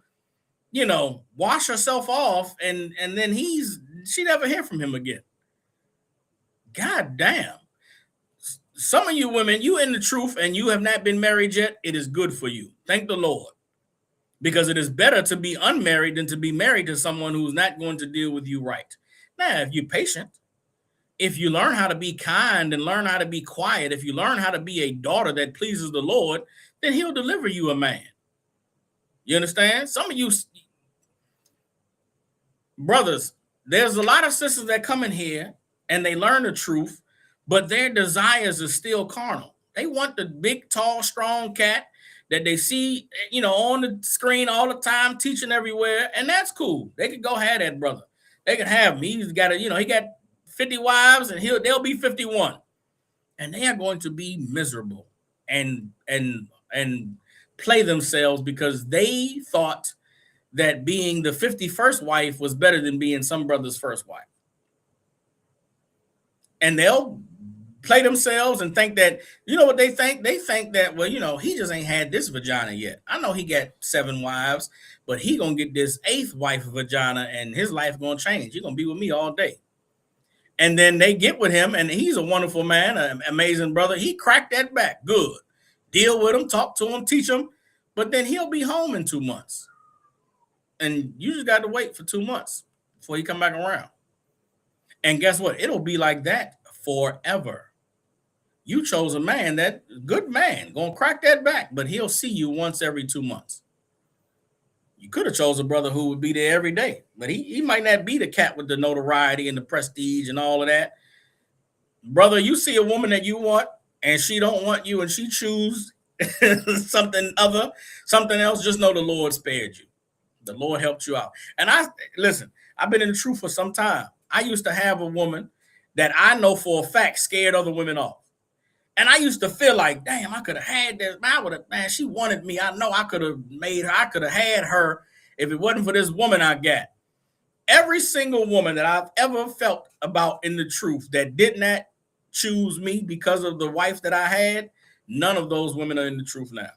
wash herself off, and then she never hear from him again. God damn. Some of you women, you in the truth and you have not been married yet, it is good for you. Thank the Lord. Because it is better to be unmarried than to be married to someone who's not going to deal with you right. Now, if you're patient, if you learn how to be kind and learn how to be quiet, if you learn how to be a daughter that pleases the Lord, then he'll deliver you a man. You understand? Some of you brothers, there's a lot of sisters that come in here and they learn the truth, but their desires are still carnal. They want the big, tall, strong cat that they see, on the screen all the time, teaching everywhere, and that's cool. They could go have that brother. They could have him. He's got he got 50 wives, and they'll be 51, and they are going to be miserable and play themselves because they thought that being the 51st wife was better than being some brother's first wife, and they'll play themselves and think that, what they think? They think that, well, he just ain't had this vagina yet. I know he got 7 wives, but he gonna get this 8th wife vagina and his life gonna change. He's gonna be with me all day. And then they get with him and he's a wonderful man, an amazing brother. He cracked that back good. Deal with him, talk to him, teach him, but then he'll be home in 2 months. And you just got to wait for 2 months before he come back around. And guess what? It'll be like that forever. You chose a man, that good man, gonna crack that back, but he'll see you once every 2 months. You could have chose a brother who would be there every day, but he might not be the cat with the notoriety and the prestige and all of that. Brother, you see a woman that you want and she don't want you and she choose something else, just know the Lord spared you. The Lord helped you out. And listen, I've been in the truth for some time. I used to have a woman that I know for a fact scared other women off. And I used to feel like, damn, I could have had this. Man, she wanted me. I know I could have had her if it wasn't for this woman I got. Every single woman that I've ever felt about in the truth that did not choose me because of the wife that I had, none of those women are in the truth now.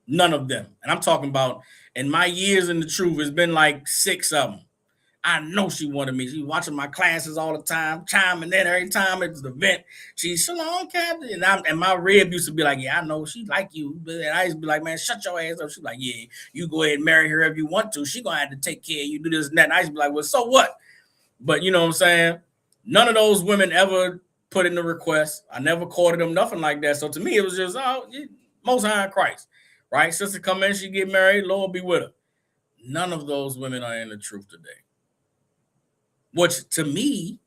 None of them. And I'm talking about in my years in the truth, it's been like 6 of them. I know she wanted me. She's watching my classes all the time, chiming in every time it's the event. She's shalom, Captain. And my rib used to be like, yeah, I know she like you. And I used to be like, man, shut your ass up. She's like, yeah, you go ahead and marry her if you want to. She gonna have to take care of you, do this and that. And I used to be like, well, so what? But you know what I'm saying? None of those women ever put in the request. I never courted them, nothing like that. So to me, it was just, Most High in Christ, right? Sister come in, she get married, Lord be with her. None of those women are in the truth today. Which to me,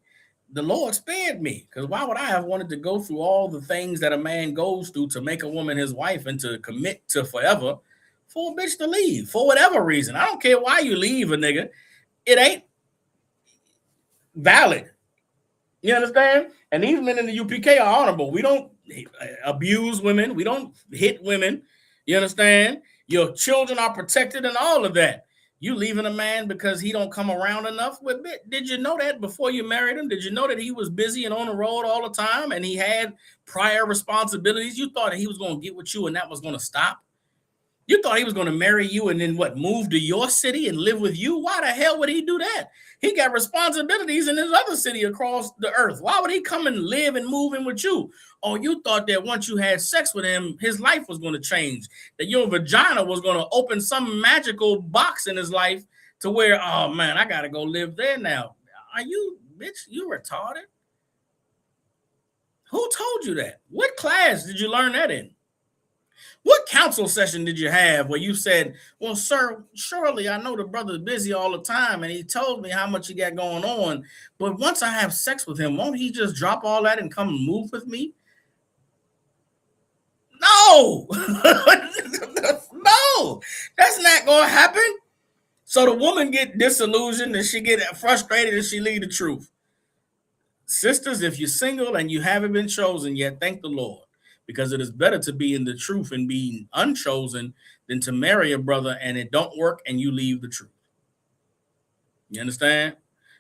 the Lord spared me. Because why would I have wanted to go through all the things that a man goes through to make a woman his wife and to commit to forever for a bitch to leave for whatever reason? I don't care why you leave a nigga. It ain't valid. You understand? And these men in the UPK are honorable. We don't abuse women. We don't hit women. You understand? Your children are protected and all of that. You leaving a man because he don't come around enough? Well, did you know that before you married him? Did you know that he was busy and on the road all the time and he had prior responsibilities? You thought that he was going to get with you and that was going to stop? You thought he was going to marry you and then move to your city and live with you? Why the hell would he do that? He got responsibilities in his other city across the earth. Why would he come and live and move in with you? Oh, you thought that once you had sex with him, his life was going to change, that your vagina was going to open some magical box in his life to where, oh man, I got to go live there now. Are you, bitch, you retarded? Who told you that? What class did you learn that in? What counsel session did you have where you said, well, sir, surely I know the brother's busy all the time and he told me how much he got going on, but once I have sex with him, won't he just drop all that and come and move with me? No, no, that's not going to happen. So the woman get disillusioned and she get frustrated and she leave the truth. Sisters, if you're single and you haven't been chosen yet, thank the Lord. Because it is better to be in the truth and be unchosen than to marry a brother and it don't work and you leave the truth. You understand?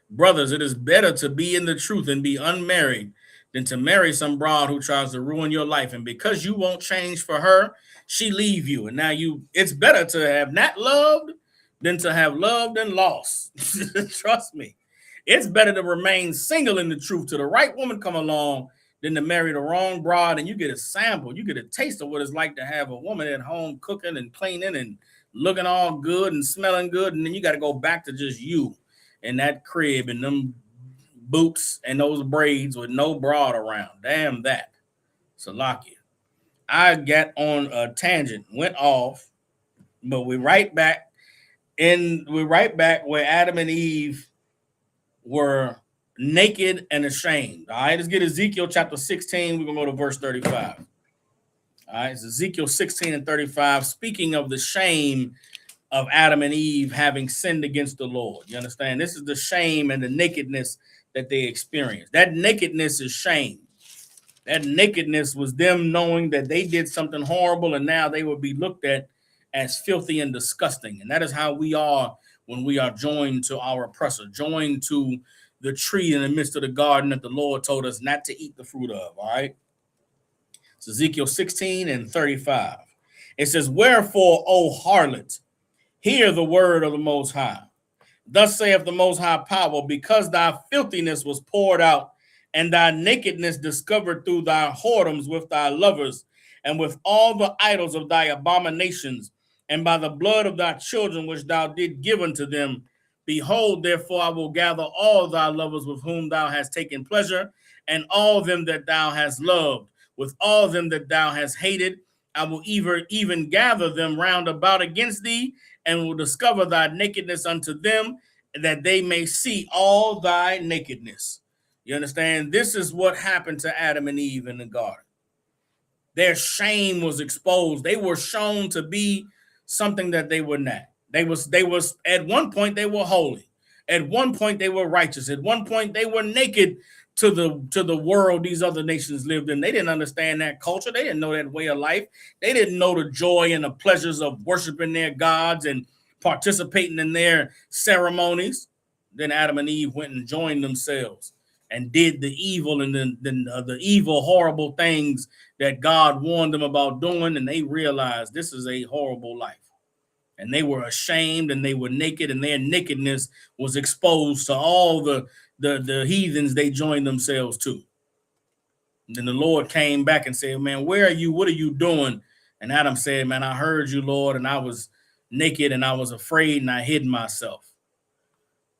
Brothers, it is better to be in the truth and be unmarried than to marry some broad who tries to ruin your life. And because you won't change for her, she leave you. And now it's better to have not loved than to have loved and lost. Trust me. It's better to remain single in the truth till the right woman come along than to marry the wrong broad and you get a sample. You get a taste of what it's like to have a woman at home cooking and cleaning and looking all good and smelling good. And then you got to go back to just you in that crib and them boots and those braids with no broad around. Damn that. Salakia. I got on a tangent, went off, but we're right back where Adam and Eve were naked and ashamed. All right, let's get Ezekiel chapter 16. We're going to go to verse 35. All right, it's Ezekiel 16 and 35, speaking of the shame of Adam and Eve having sinned against the Lord. You understand? This is the shame and the nakedness that they experienced. That nakedness is shame. That nakedness was them knowing that they did something horrible and now they would be looked at as filthy and disgusting. And that is how we are when we are joined to our oppressor, joined to the tree in the midst of the garden that the Lord told us not to eat the fruit of, all right? It's Ezekiel 16 and 35. It says, wherefore, O harlot, hear the word of the Most High. Thus saith the Most High Power, because thy filthiness was poured out, and thy nakedness discovered through thy whoredoms with thy lovers, and with all the idols of thy abominations, and by the blood of thy children which thou did give unto them, behold, therefore, I will gather all thy lovers with whom thou hast taken pleasure, and all them that thou hast loved, with all them that thou hast hated. I will even gather them round about against thee, and will discover thy nakedness unto them, that they may see all thy nakedness. You understand? This is what happened to Adam and Eve in the garden. Their shame was exposed. They were shown to be something that they were not. They was at one point they were holy. At one point they were righteous. At one point they were naked to the world these other nations lived in. They didn't understand that culture. They didn't know that way of life. They didn't know the joy and the pleasures of worshiping their gods and participating in their ceremonies. Then Adam and Eve went and joined themselves and did the evil and the evil, horrible things that God warned them about doing, and they realized this is a horrible life. And they were ashamed and they were naked, and their nakedness was exposed to all the heathens they joined themselves to. And then the Lord came back and said, man, where are you? What are you doing? And Adam said, man, I heard you, Lord, and I was naked and I was afraid and I hid myself.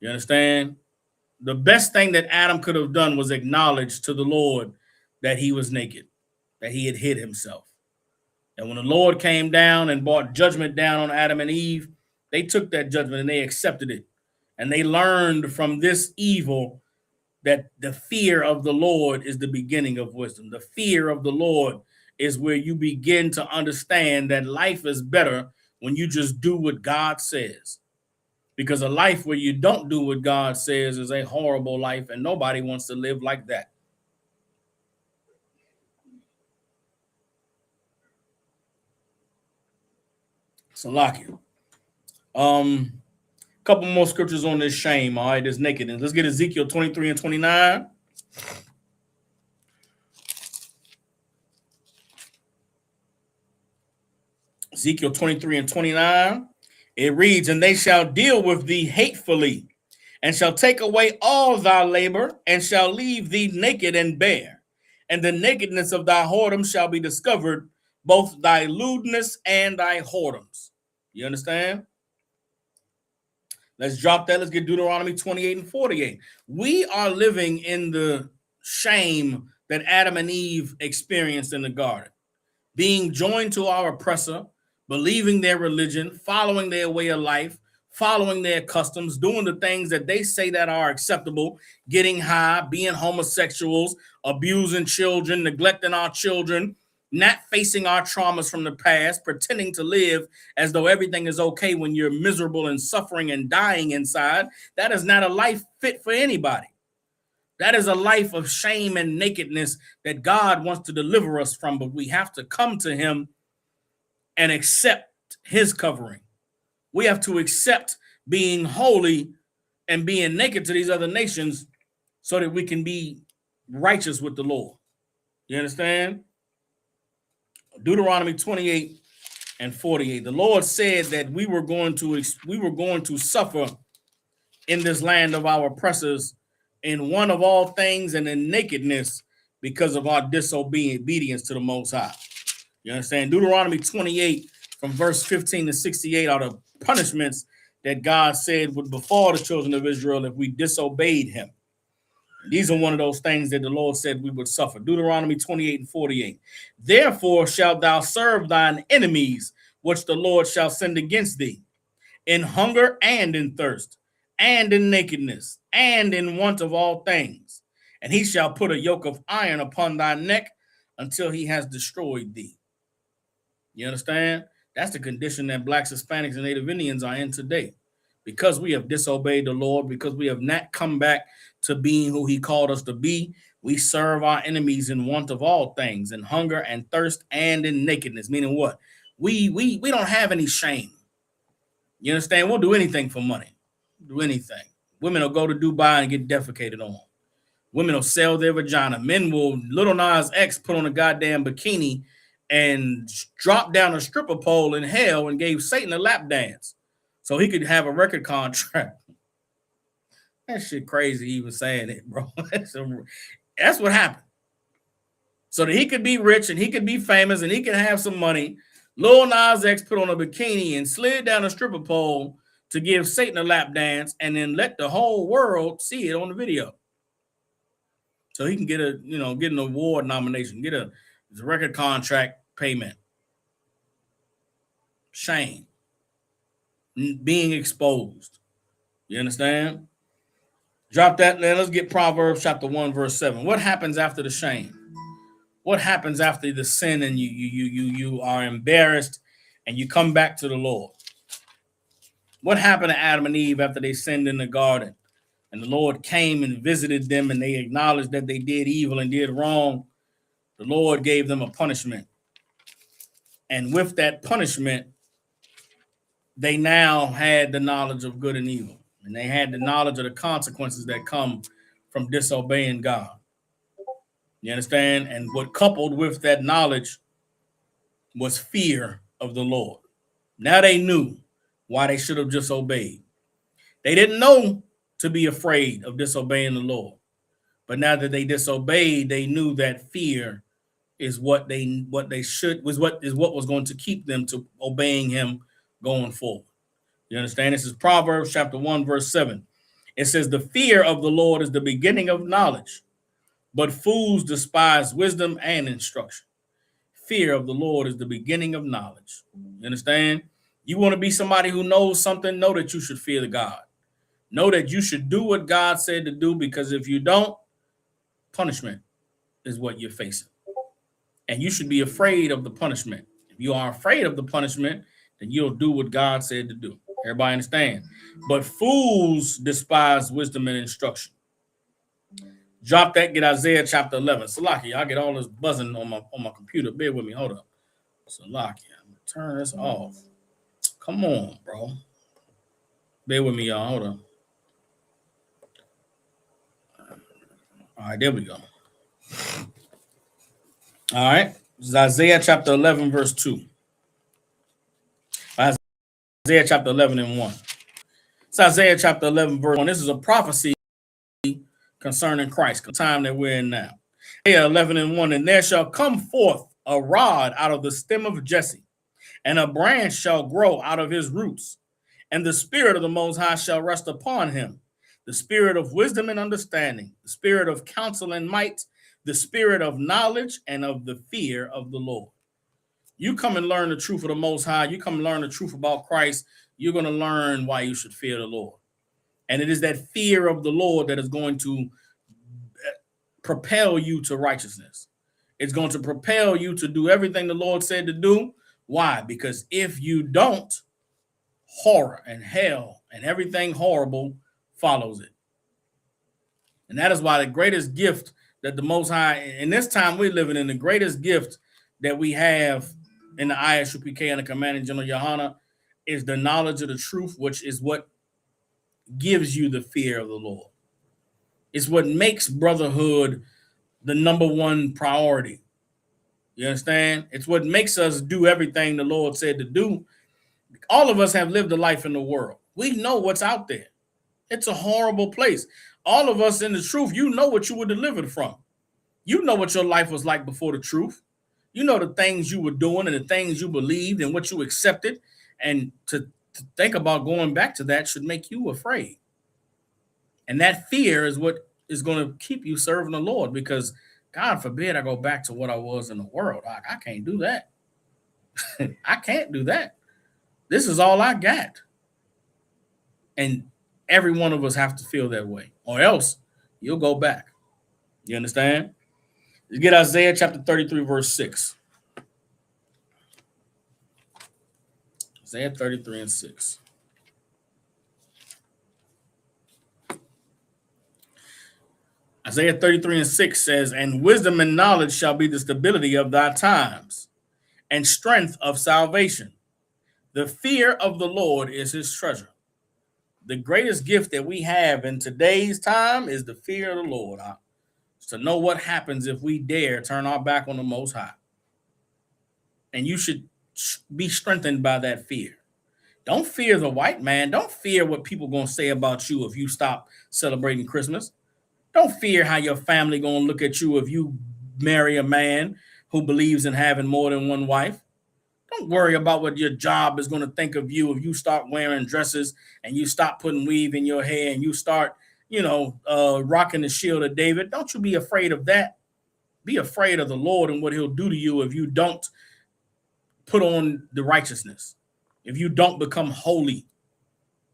You understand? The best thing that Adam could have done was acknowledge to the Lord that he was naked, that he had hid himself. And when the Lord came down and brought judgment down on Adam and Eve, they took that judgment and they accepted it. And they learned from this evil that the fear of the Lord is the beginning of wisdom. The fear of the Lord is where you begin to understand that life is better when you just do what God says. Because a life where you don't do what God says is a horrible life, and nobody wants to live like that. Salakia. Couple more scriptures on this shame, all right, this nakedness. Let's get Ezekiel 23 and 29. Ezekiel 23 and 29. It reads, and they shall deal with thee hatefully, and shall take away all thy labor, and shall leave thee naked and bare. And the nakedness of thy whoredom shall be discovered, both thy lewdness and thy whoredoms. You understand? Let's drop that. Let's get Deuteronomy 28 and 48. We are living in the shame that Adam and Eve experienced in the garden, being joined to our oppressor, believing their religion, following their way of life, following their customs, doing the things that they say that are acceptable, getting high, being homosexuals, abusing children, neglecting our children, not facing our traumas from the past, pretending to live as though everything is okay when you're miserable and suffering and dying inside. That is not a life fit for anybody. That is a life of shame and nakedness that God wants to deliver us from, but we have to come to him and accept his covering. We have to accept being holy and being naked to these other nations so that we can be righteous with the Lord. You understand? Deuteronomy 28 and 48. The Lord said that we were going to suffer in this land of our oppressors in one of all things and in nakedness because of our disobedience to the Most High. You understand? Deuteronomy 28 from verse 15 to 68 are the punishments that God said would befall the children of Israel if we disobeyed him. These are one of those things that the Lord said we would suffer. Deuteronomy 28 and 48. Therefore shalt thou serve thine enemies, which the Lord shall send against thee, in hunger and in thirst, and in nakedness, and in want of all things. And he shall put a yoke of iron upon thy neck until he has destroyed thee. You understand? That's the condition that blacks, Hispanics, and Native Indians are in today. Because we have disobeyed the Lord, because we have not come back to being who he called us to be, we serve our enemies in want of all things, in hunger and thirst and in nakedness. Meaning what? We don't have any shame. You understand? We'll do anything for money. Do anything. Women will go to Dubai and get defecated on. Women will sell their vagina. Men will, Lil Nas X put on a goddamn bikini and dropped down a stripper pole in hell and gave Satan a lap dance so he could have a record contract. That shit crazy even saying it, bro. That's what happened. So that he could be rich and he could be famous and he could have some money. Lil Nas X put on a bikini and slid down a stripper pole to give Satan a lap dance and then let the whole world see it on the video. So he can get get an award nomination, get a record contract payment. Shame. Being exposed. You understand? Drop that. Let's get Proverbs chapter 1, verse 7. What happens after the shame? What happens after the sin and you are embarrassed and you come back to the Lord? What happened to Adam and Eve after they sinned in the garden? And the Lord came and visited them and they acknowledged that they did evil and did wrong. The Lord gave them a punishment. And with that punishment, they now had the knowledge of good and evil. And they had the knowledge of the consequences that come from disobeying God. You understand? And what coupled with that knowledge was fear of the Lord. Now they knew why they should have just obeyed. They didn't know to be afraid of disobeying the Lord. But now that they disobeyed, they knew that fear is what was going to keep them to obeying him going forward. You understand? This is Proverbs chapter 1, verse 7. It says, the fear of the Lord is the beginning of knowledge, but fools despise wisdom and instruction. Fear of the Lord is the beginning of knowledge. You understand? You want to be somebody who knows something, know that you should fear the God. Know that you should do what God said to do, because if you don't, punishment is what you're facing. And you should be afraid of the punishment. If you are afraid of the punishment, then you'll do what God said to do. Everybody understand? But fools despise wisdom and instruction. Drop that, get Isaiah chapter 11. Salaki, I get all this buzzing on my computer. Bear with me. Hold up. Salaki, I'm going to turn this off. Come on, bro. Bear with me, y'all. Hold on. All right, there we go. All right. This is Isaiah chapter 11, verse 2. Isaiah chapter 11 and 1. It's Isaiah chapter 11, verse 1. This is a prophecy concerning Christ, the time that we're in now. Isaiah 11 and 1. And there shall come forth a rod out of the stem of Jesse, and a branch shall grow out of his roots. And the Spirit of the Most High shall rest upon him, the Spirit of wisdom and understanding, the Spirit of counsel and might, the Spirit of knowledge and of the fear of the Lord. You come and learn the truth of the Most High. You come and learn the truth about Christ. You're going to learn why you should fear the Lord. And it is that fear of the Lord that is going to propel you to righteousness. It's going to propel you to do everything the Lord said to do. Why? Because if you don't, horror and hell and everything horrible follows it. And that is why the greatest gift that the Most High, in this time we're living in, the greatest gift that we have in the ISUPK and the Commanding General Yohana is the knowledge of the truth, which is what gives you the fear of the Lord. It's what makes brotherhood the number one priority. You understand? It's what makes us do everything the Lord said to do. All of us have lived a life in the world. We know what's out there. It's a horrible place. All of us in the truth, you know what you were delivered from. You know what your life was like before the truth. You know the things you were doing and the things you believed and what you accepted. And to think about going back to that should make you afraid. And that fear is what is going to keep you serving the Lord, because God forbid I go back to what I was in the world. I can't do that. I can't do that. This is all I got. And every one of us have to feel that way, or else you'll go back. You understand? Let's get Isaiah chapter 33, verse 6. Isaiah 33 and 6. Isaiah 33 and 6 says, and wisdom and knowledge shall be the stability of thy times, and strength of salvation. The fear of the Lord is his treasure. The greatest gift that we have in today's time is the fear of the Lord. To know what happens if we dare turn our back on the Most High. And you should be strengthened by that fear. Don't fear the white man. Don't fear what people are going to say about you if you stop celebrating Christmas. Don't fear how your family going to look at you if you marry a man who believes in having more than one wife. Don't worry about what your job is going to think of you if you start wearing dresses and you stop putting weave in your hair and you start, rocking the shield of David. Don't you be afraid of that. Be afraid of the Lord and what he'll do to you if you don't put on the righteousness, if you don't become holy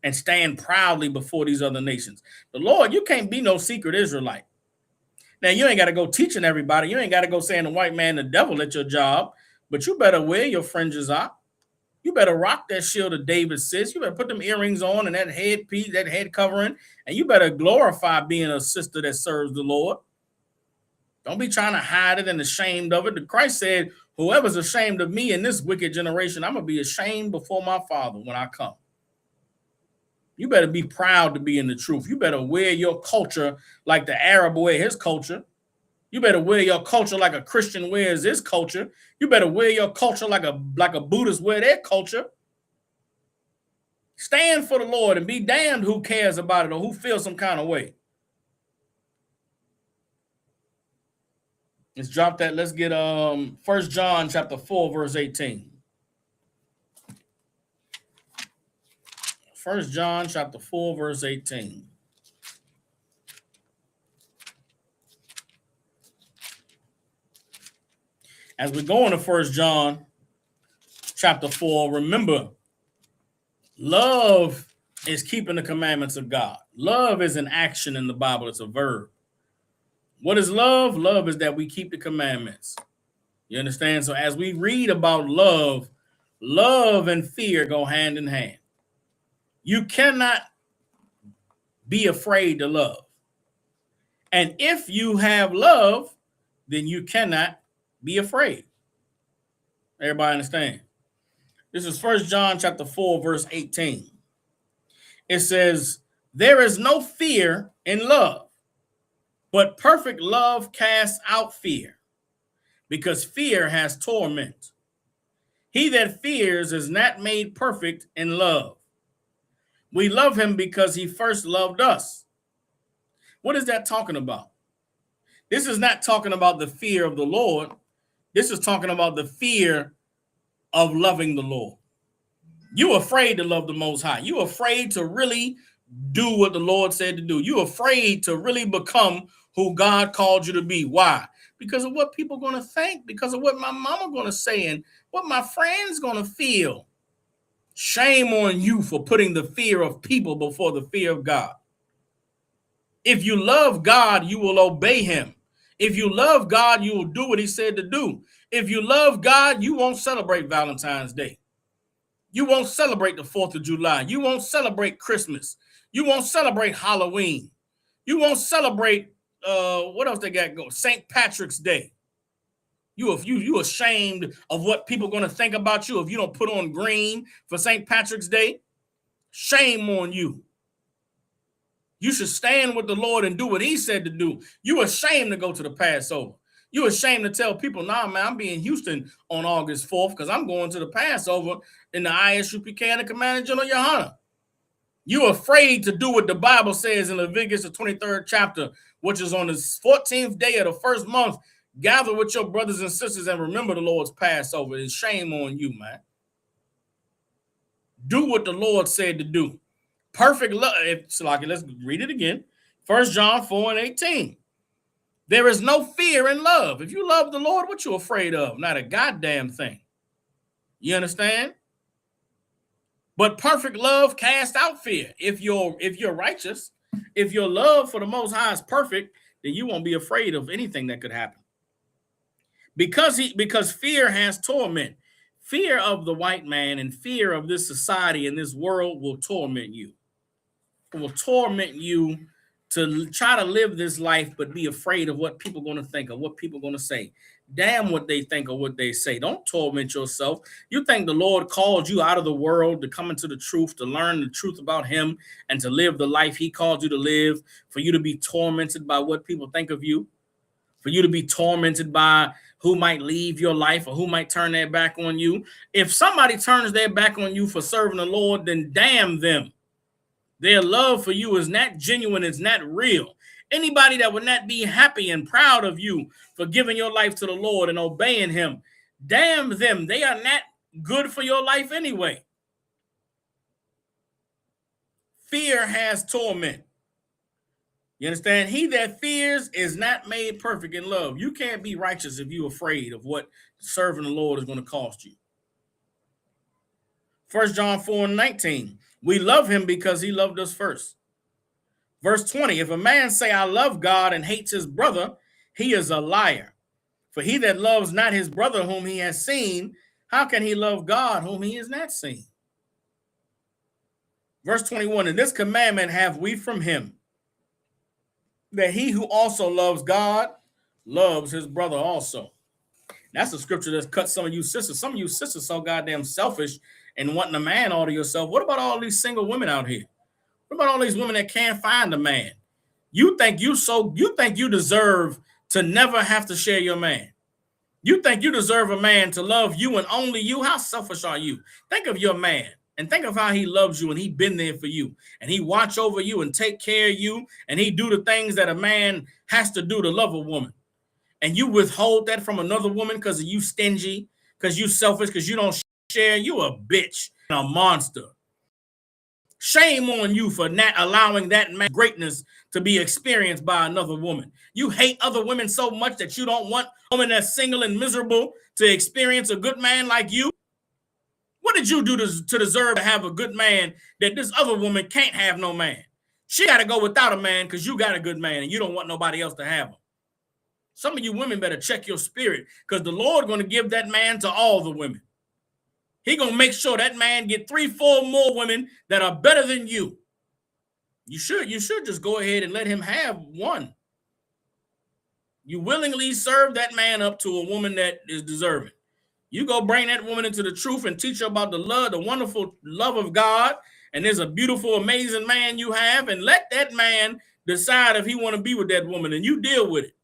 and stand proudly before these other nations. The Lord, you can't be no secret Israelite. Now, you ain't got to go teaching everybody. You ain't got to go saying the white man the devil at your job, but you better wear your fringes out. You better rock that shield of David, sis. You better put them earrings on and that headpiece, that head covering, and you better glorify being a sister that serves the Lord. Don't be trying to hide it and ashamed of it. Christ said, whoever's ashamed of me in this wicked generation, I'm going to be ashamed before my Father when I come. You better be proud to be in the truth. You better wear your culture like the Arab wear his culture. You better wear your culture like a Christian wears his culture. You better wear your culture like a Buddhist wear their culture. Stand for the Lord and be damned who cares about it or who feels some kind of way. Let's drop that. Let's get 1 John chapter 4, verse 18. 1 John chapter 4, verse 18. As we go into 1 John chapter 4, remember, love is keeping the commandments of God. Love is an action in the Bible. It's a verb. What is love? Love is that we keep the commandments. You understand? So as we read about love, love and fear go hand in hand. You cannot be afraid to love. And if you have love, then you cannot be afraid. Everybody understand? This is 1 John chapter 4, verse 18. It says, there is no fear in love, but perfect love casts out fear, because fear has torment. He that fears is not made perfect in love. We love him because he first loved us. What is that talking about? This is not talking about the fear of the Lord. This is talking about the fear of loving the Lord. You're afraid to love the Most High. You're afraid to really do what the Lord said to do. You're afraid to really become who God called you to be. Why? Because of what people are going to think, because of what my mama going to say and what my friends going to feel. Shame on you for putting the fear of people before the fear of God. If you love God, you will obey him. If you love God, you will do what he said to do. If you love God, you won't celebrate Valentine's Day. You won't celebrate the 4th of July. You won't celebrate Christmas. You won't celebrate Halloween. You won't celebrate, what else they got going? St. Patrick's Day. You ashamed of what people are going to think about you if you don't put on green for St. Patrick's Day? Shame on you. You should stand with the Lord and do what he said to do. You ashamed to go to the Passover. You ashamed to tell people, nah, man, I'm being in Houston on August 4th because I'm going to the Passover in the ISUPK and the Commanding General Yohana. You afraid to do what the Bible says in Leviticus, the 23rd chapter, which is on the 14th day of the first month. Gather with your brothers and sisters and remember the Lord's Passover. It's shame on you, man. Do what the Lord said to do. Perfect love. Let's read it again. 1 John 4 and 18. There is no fear in love. If you love the Lord, what you afraid of? Not a goddamn thing. You understand? But perfect love casts out fear. If you're righteous, if your love for the Most High is perfect, then you won't be afraid of anything that could happen. Because fear has torment. Fear of the white man and fear of this society and this world will torment you. It will torment you to try to live this life, but be afraid of what people are going to think or what people are going to say. Damn what they think or what they say. Don't torment yourself. You think the Lord called you out of the world to come into the truth, to learn the truth about him and to live the life he called you to live, for you to be tormented by what people think of you, for you to be tormented by who might leave your life or who might turn their back on you. If somebody turns their back on you for serving the Lord, then damn them. Their love for you is not genuine, it's not real. Anybody that would not be happy and proud of you for giving your life to the Lord and obeying him, damn them. They are not good for your life anyway. Fear has torment. You understand? He that fears is not made perfect in love. You can't be righteous if you're afraid of what serving the Lord is going to cost you. 1 John 4 and 19. We love him because he loved us first. Verse 20. If a man say, I love God and hates his brother, he is a liar. For he that loves not his brother whom he has seen, how can he love God whom he has not seen? Verse 21, and this commandment have we from him, that he who also loves God loves his brother also. That's a scripture that's cut some of you sisters. Some of you sisters so goddamn selfish and wanting a man all to yourself. What about all these single women out here? What about all these women that can't find a man? You think you deserve to never have to share your man. You think you deserve a man to love you and only you? How selfish are you? Think of your man and think of how he loves you and he been there for you and he watch over you and take care of you and he do the things that a man has to do to love a woman. And you withhold that from another woman because you stingy, because you selfish, because you don't share. You a bitch and a monster. Shame on you for not allowing that man's greatness to be experienced by another woman. You hate other women so much that you don't want a woman that's single and miserable to experience a good man like you. What did you do to deserve to have a good man that this other woman can't have no man? She got to go without a man because you got a good man and you don't want nobody else to have him. Some of you women better check your spirit because the Lord going to give that man to all the women. He going to make sure that man get 3-4 more women that are better than you. You should just go ahead and let him have one. You willingly serve that man up to a woman that is deserving. You go bring that woman into the truth and teach her about the love, the wonderful love of God. And there's a beautiful, amazing man you have. And let that man decide if he want to be with that woman and you deal with it.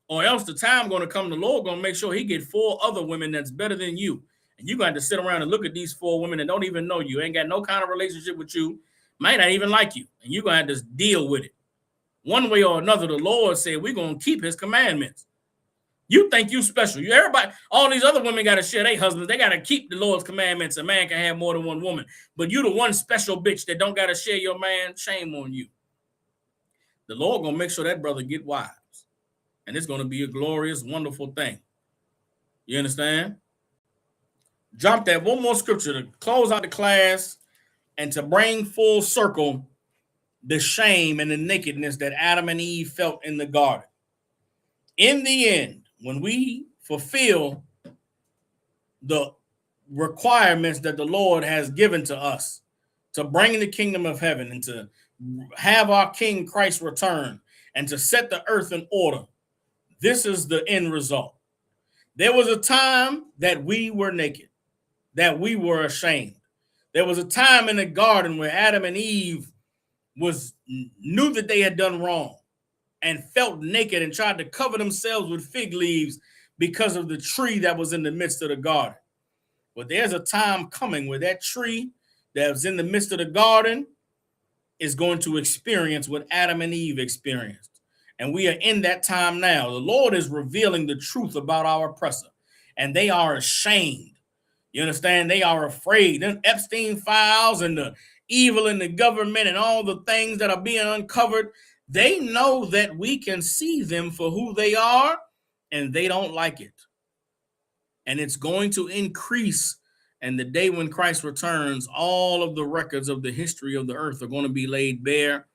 Or else the time going to come, the Lord going to make sure he get 4 other women that's better than you. And you're going to sit around and look at these 4 women that don't even know you, ain't got no kind of relationship with you, might not even like you. And you're going to have to deal with it. One way or another, the Lord said, we're going to keep his commandments. You think you special. Everybody, all these other women got to share their husbands. They got to keep the Lord's commandments. A man can have more than one woman. But you the one special bitch that don't got to share your man. Shame on you. The Lord going to make sure that brother get wives. And it's going to be a glorious, wonderful thing. You understand? Drop that one more scripture to close out the class and to bring full circle the shame and the nakedness that Adam and Eve felt in the garden. In the end, when we fulfill the requirements that the Lord has given to us to bring the kingdom of heaven and to have our King Christ return and to set the earth in order, this is the end result. There was a time that we were naked, that we were ashamed. There was a time in the garden where Adam and Eve knew that they had done wrong and felt naked and tried to cover themselves with fig leaves because of the tree that was in the midst of the garden. But there's a time coming where that tree that was in the midst of the garden is going to experience what Adam and Eve experienced. And we are in that time now. The Lord is revealing the truth about our oppressor, and they are ashamed. You understand? They are afraid. Them Epstein files and the evil in the government and all the things that are being uncovered, they know that we can see them for who they are, and they don't like it. And it's going to increase. And the day when Christ returns, all of the records of the history of the earth are going to be laid bare,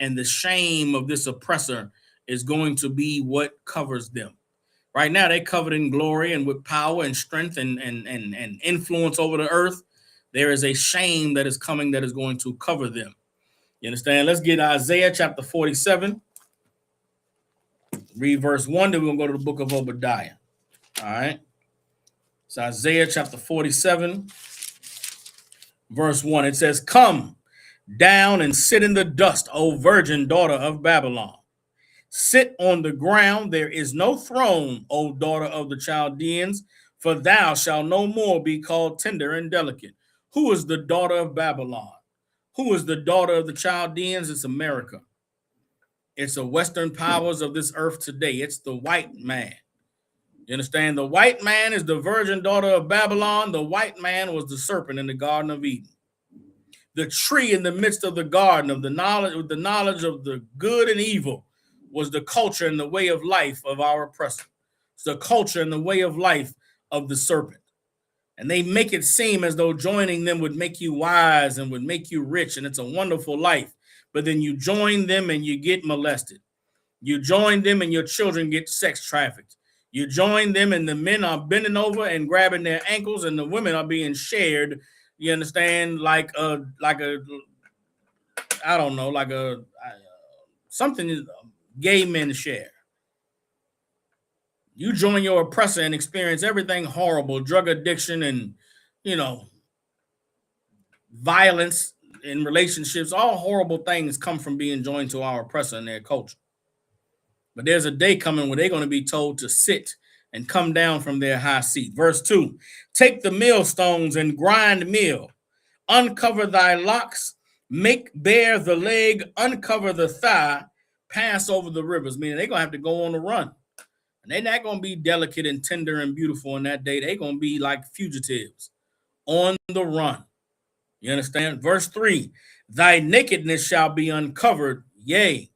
and the shame of this oppressor is going to be what covers them. Right now, they're covered in glory and with power and strength and influence over the earth. There is a shame that is coming that is going to cover them. You understand? Let's get Isaiah chapter 47. Read verse 1, then we're going to go to the book of Obadiah. All right. It's Isaiah chapter 47, verse 1. It says, "Come down and sit in the dust, O virgin daughter of Babylon. Sit on the ground. There is no throne, O daughter of the Chaldeans, for thou shalt no more be called tender and delicate." Who is the daughter of Babylon? Who is the daughter of the Chaldeans? It's America. It's the Western powers of this earth today. It's the white man. You understand? The white man is the virgin daughter of Babylon. The white man was the serpent in the Garden of Eden. The tree in the midst of the garden of the knowledge of the good and evil was the culture and the way of life of our oppressor. It's the culture and the way of life of the serpent. And they make it seem as though joining them would make you wise and would make you rich, and it's a wonderful life. But then you join them and you get molested. You join them and your children get sex trafficked. You join them and the men are bending over and grabbing their ankles and the women are being shared. You understand? Like a I don't know, like something gay men share. You join your oppressor and experience everything horrible, drug addiction and, violence in relationships. All horrible things come from being joined to our oppressor and their culture. But there's a day coming where they're going to be told to sit and come down from their high seat. Verse 2, take the millstones and grind meal, uncover thy locks, make bare the leg, uncover the thigh, pass over the rivers. Meaning they're going to have to go on the run. And they're not going to be delicate and tender and beautiful in that day. They're going to be like fugitives on the run. You understand? Verse 3, thy nakedness shall be uncovered, yea,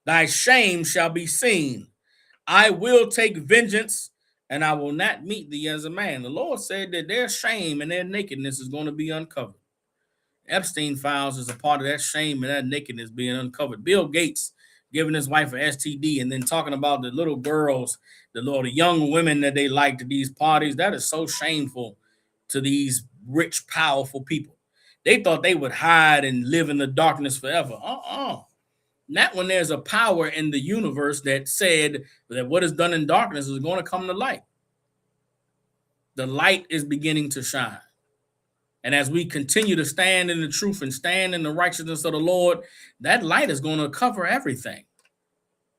thy shame shall be seen. I will take vengeance, and I will not meet thee as a man. The Lord said that their shame and their nakedness is going to be uncovered. Epstein files is a part of that shame and that nakedness being uncovered. Bill Gates giving his wife an STD and then talking about the little girls, the young women that they liked at these parties. That is so shameful to these rich, powerful people. They thought they would hide and live in the darkness forever. Not when there's a power in the universe that said that what is done in darkness is going to come to light. The light is beginning to shine. And as we continue to stand in the truth and stand in the righteousness of the Lord, that light is going to cover everything.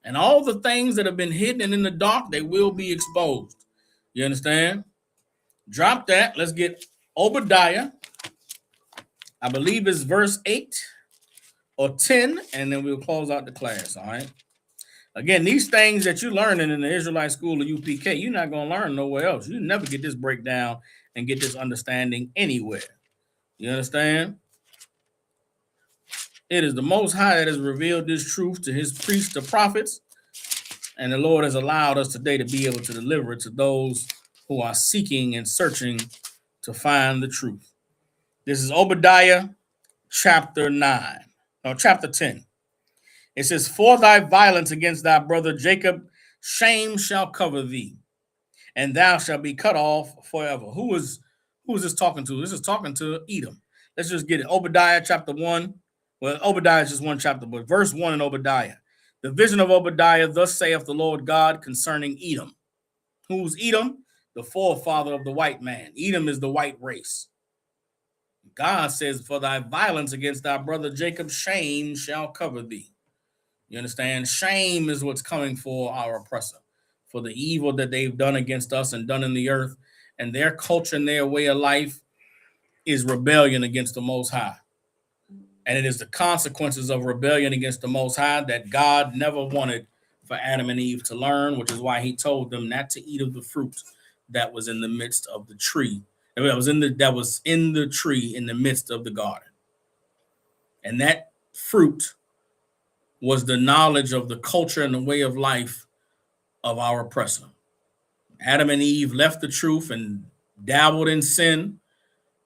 And all the things that have been hidden and in the dark, they will be exposed. You understand? Drop that. Let's get Obadiah. I believe it's verse 8 or 10, and then we'll close out the class, all right? Again, these things that you're learning in the Israelite school of UPK, you're not going to learn nowhere else. You never get this breakdown and get this understanding anywhere. You understand? It is the Most High that has revealed this truth to his priests, the prophets, and the Lord has allowed us today to be able to deliver it to those who are seeking and searching to find the truth. This is Obadiah chapter 10. It says, for thy violence against thy brother Jacob, shame shall cover thee, and thou shalt be cut off forever. Who is this talking to? This is talking to Edom. Let's just get it. Obadiah chapter 1. Well, Obadiah is just one chapter, but verse 1 in Obadiah. The vision of Obadiah, thus saith the Lord God concerning Edom. Who's Edom? The forefather of the white man. Edom is the white race. God says, for thy violence against thy brother Jacob, shame shall cover thee. You understand? Shame is what's coming for our oppressor, for the evil that they've done against us and done in the earth. And their culture and their way of life is rebellion against the Most High. And it is the consequences of rebellion against the Most High that God never wanted for Adam and Eve to learn, which is why he told them not to eat of the fruit that was in the midst of the tree. That was in the tree in the midst of the garden. And that fruit was the knowledge of the culture and the way of life of our oppressor. Adam and Eve left the truth and dabbled in sin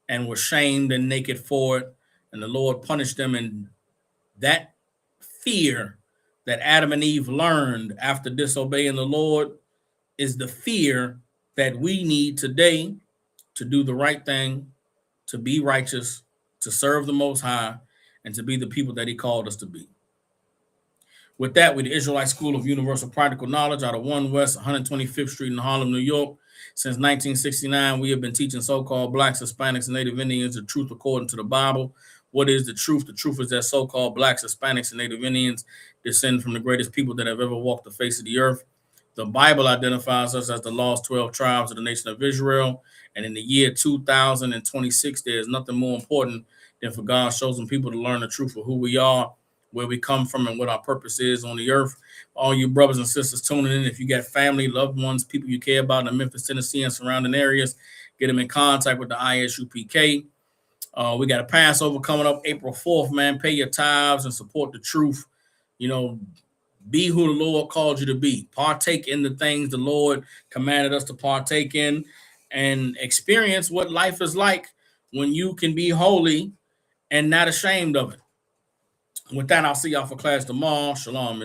and were shamed and naked for it. And the Lord punished them. And that fear that Adam and Eve learned after disobeying the Lord is the fear that we need today to do the right thing, to be righteous, to serve the Most High, and to be the people that he called us to be. With that, we're the Israelite School of Universal Practical Knowledge out of 1 West 125th Street in Harlem, New York. Since 1969, we have been teaching so-called Blacks, Hispanics, and Native Indians the truth according to the Bible. What is the truth? The truth is that so-called Blacks, Hispanics, and Native Indians descend from the greatest people that have ever walked the face of the earth. The Bible identifies us as the lost 12 tribes of the nation of Israel. And in the year 2026, there is nothing more important than for God's chosen people to learn the truth of who we are, where we come from, and what our purpose is on the earth. All you brothers and sisters tuning in, if you got family, loved ones, people you care about in Memphis, Tennessee, and surrounding areas, get them in contact with the ISUPK. We got a Passover coming up April 4th, man. Pay your tithes and support the truth. You know, be who the Lord called you to be. Partake in the things the Lord commanded us to partake in, and experience what life is like when you can be holy and not ashamed of it. With that, I'll see y'all for class tomorrow. Shalom, Israel.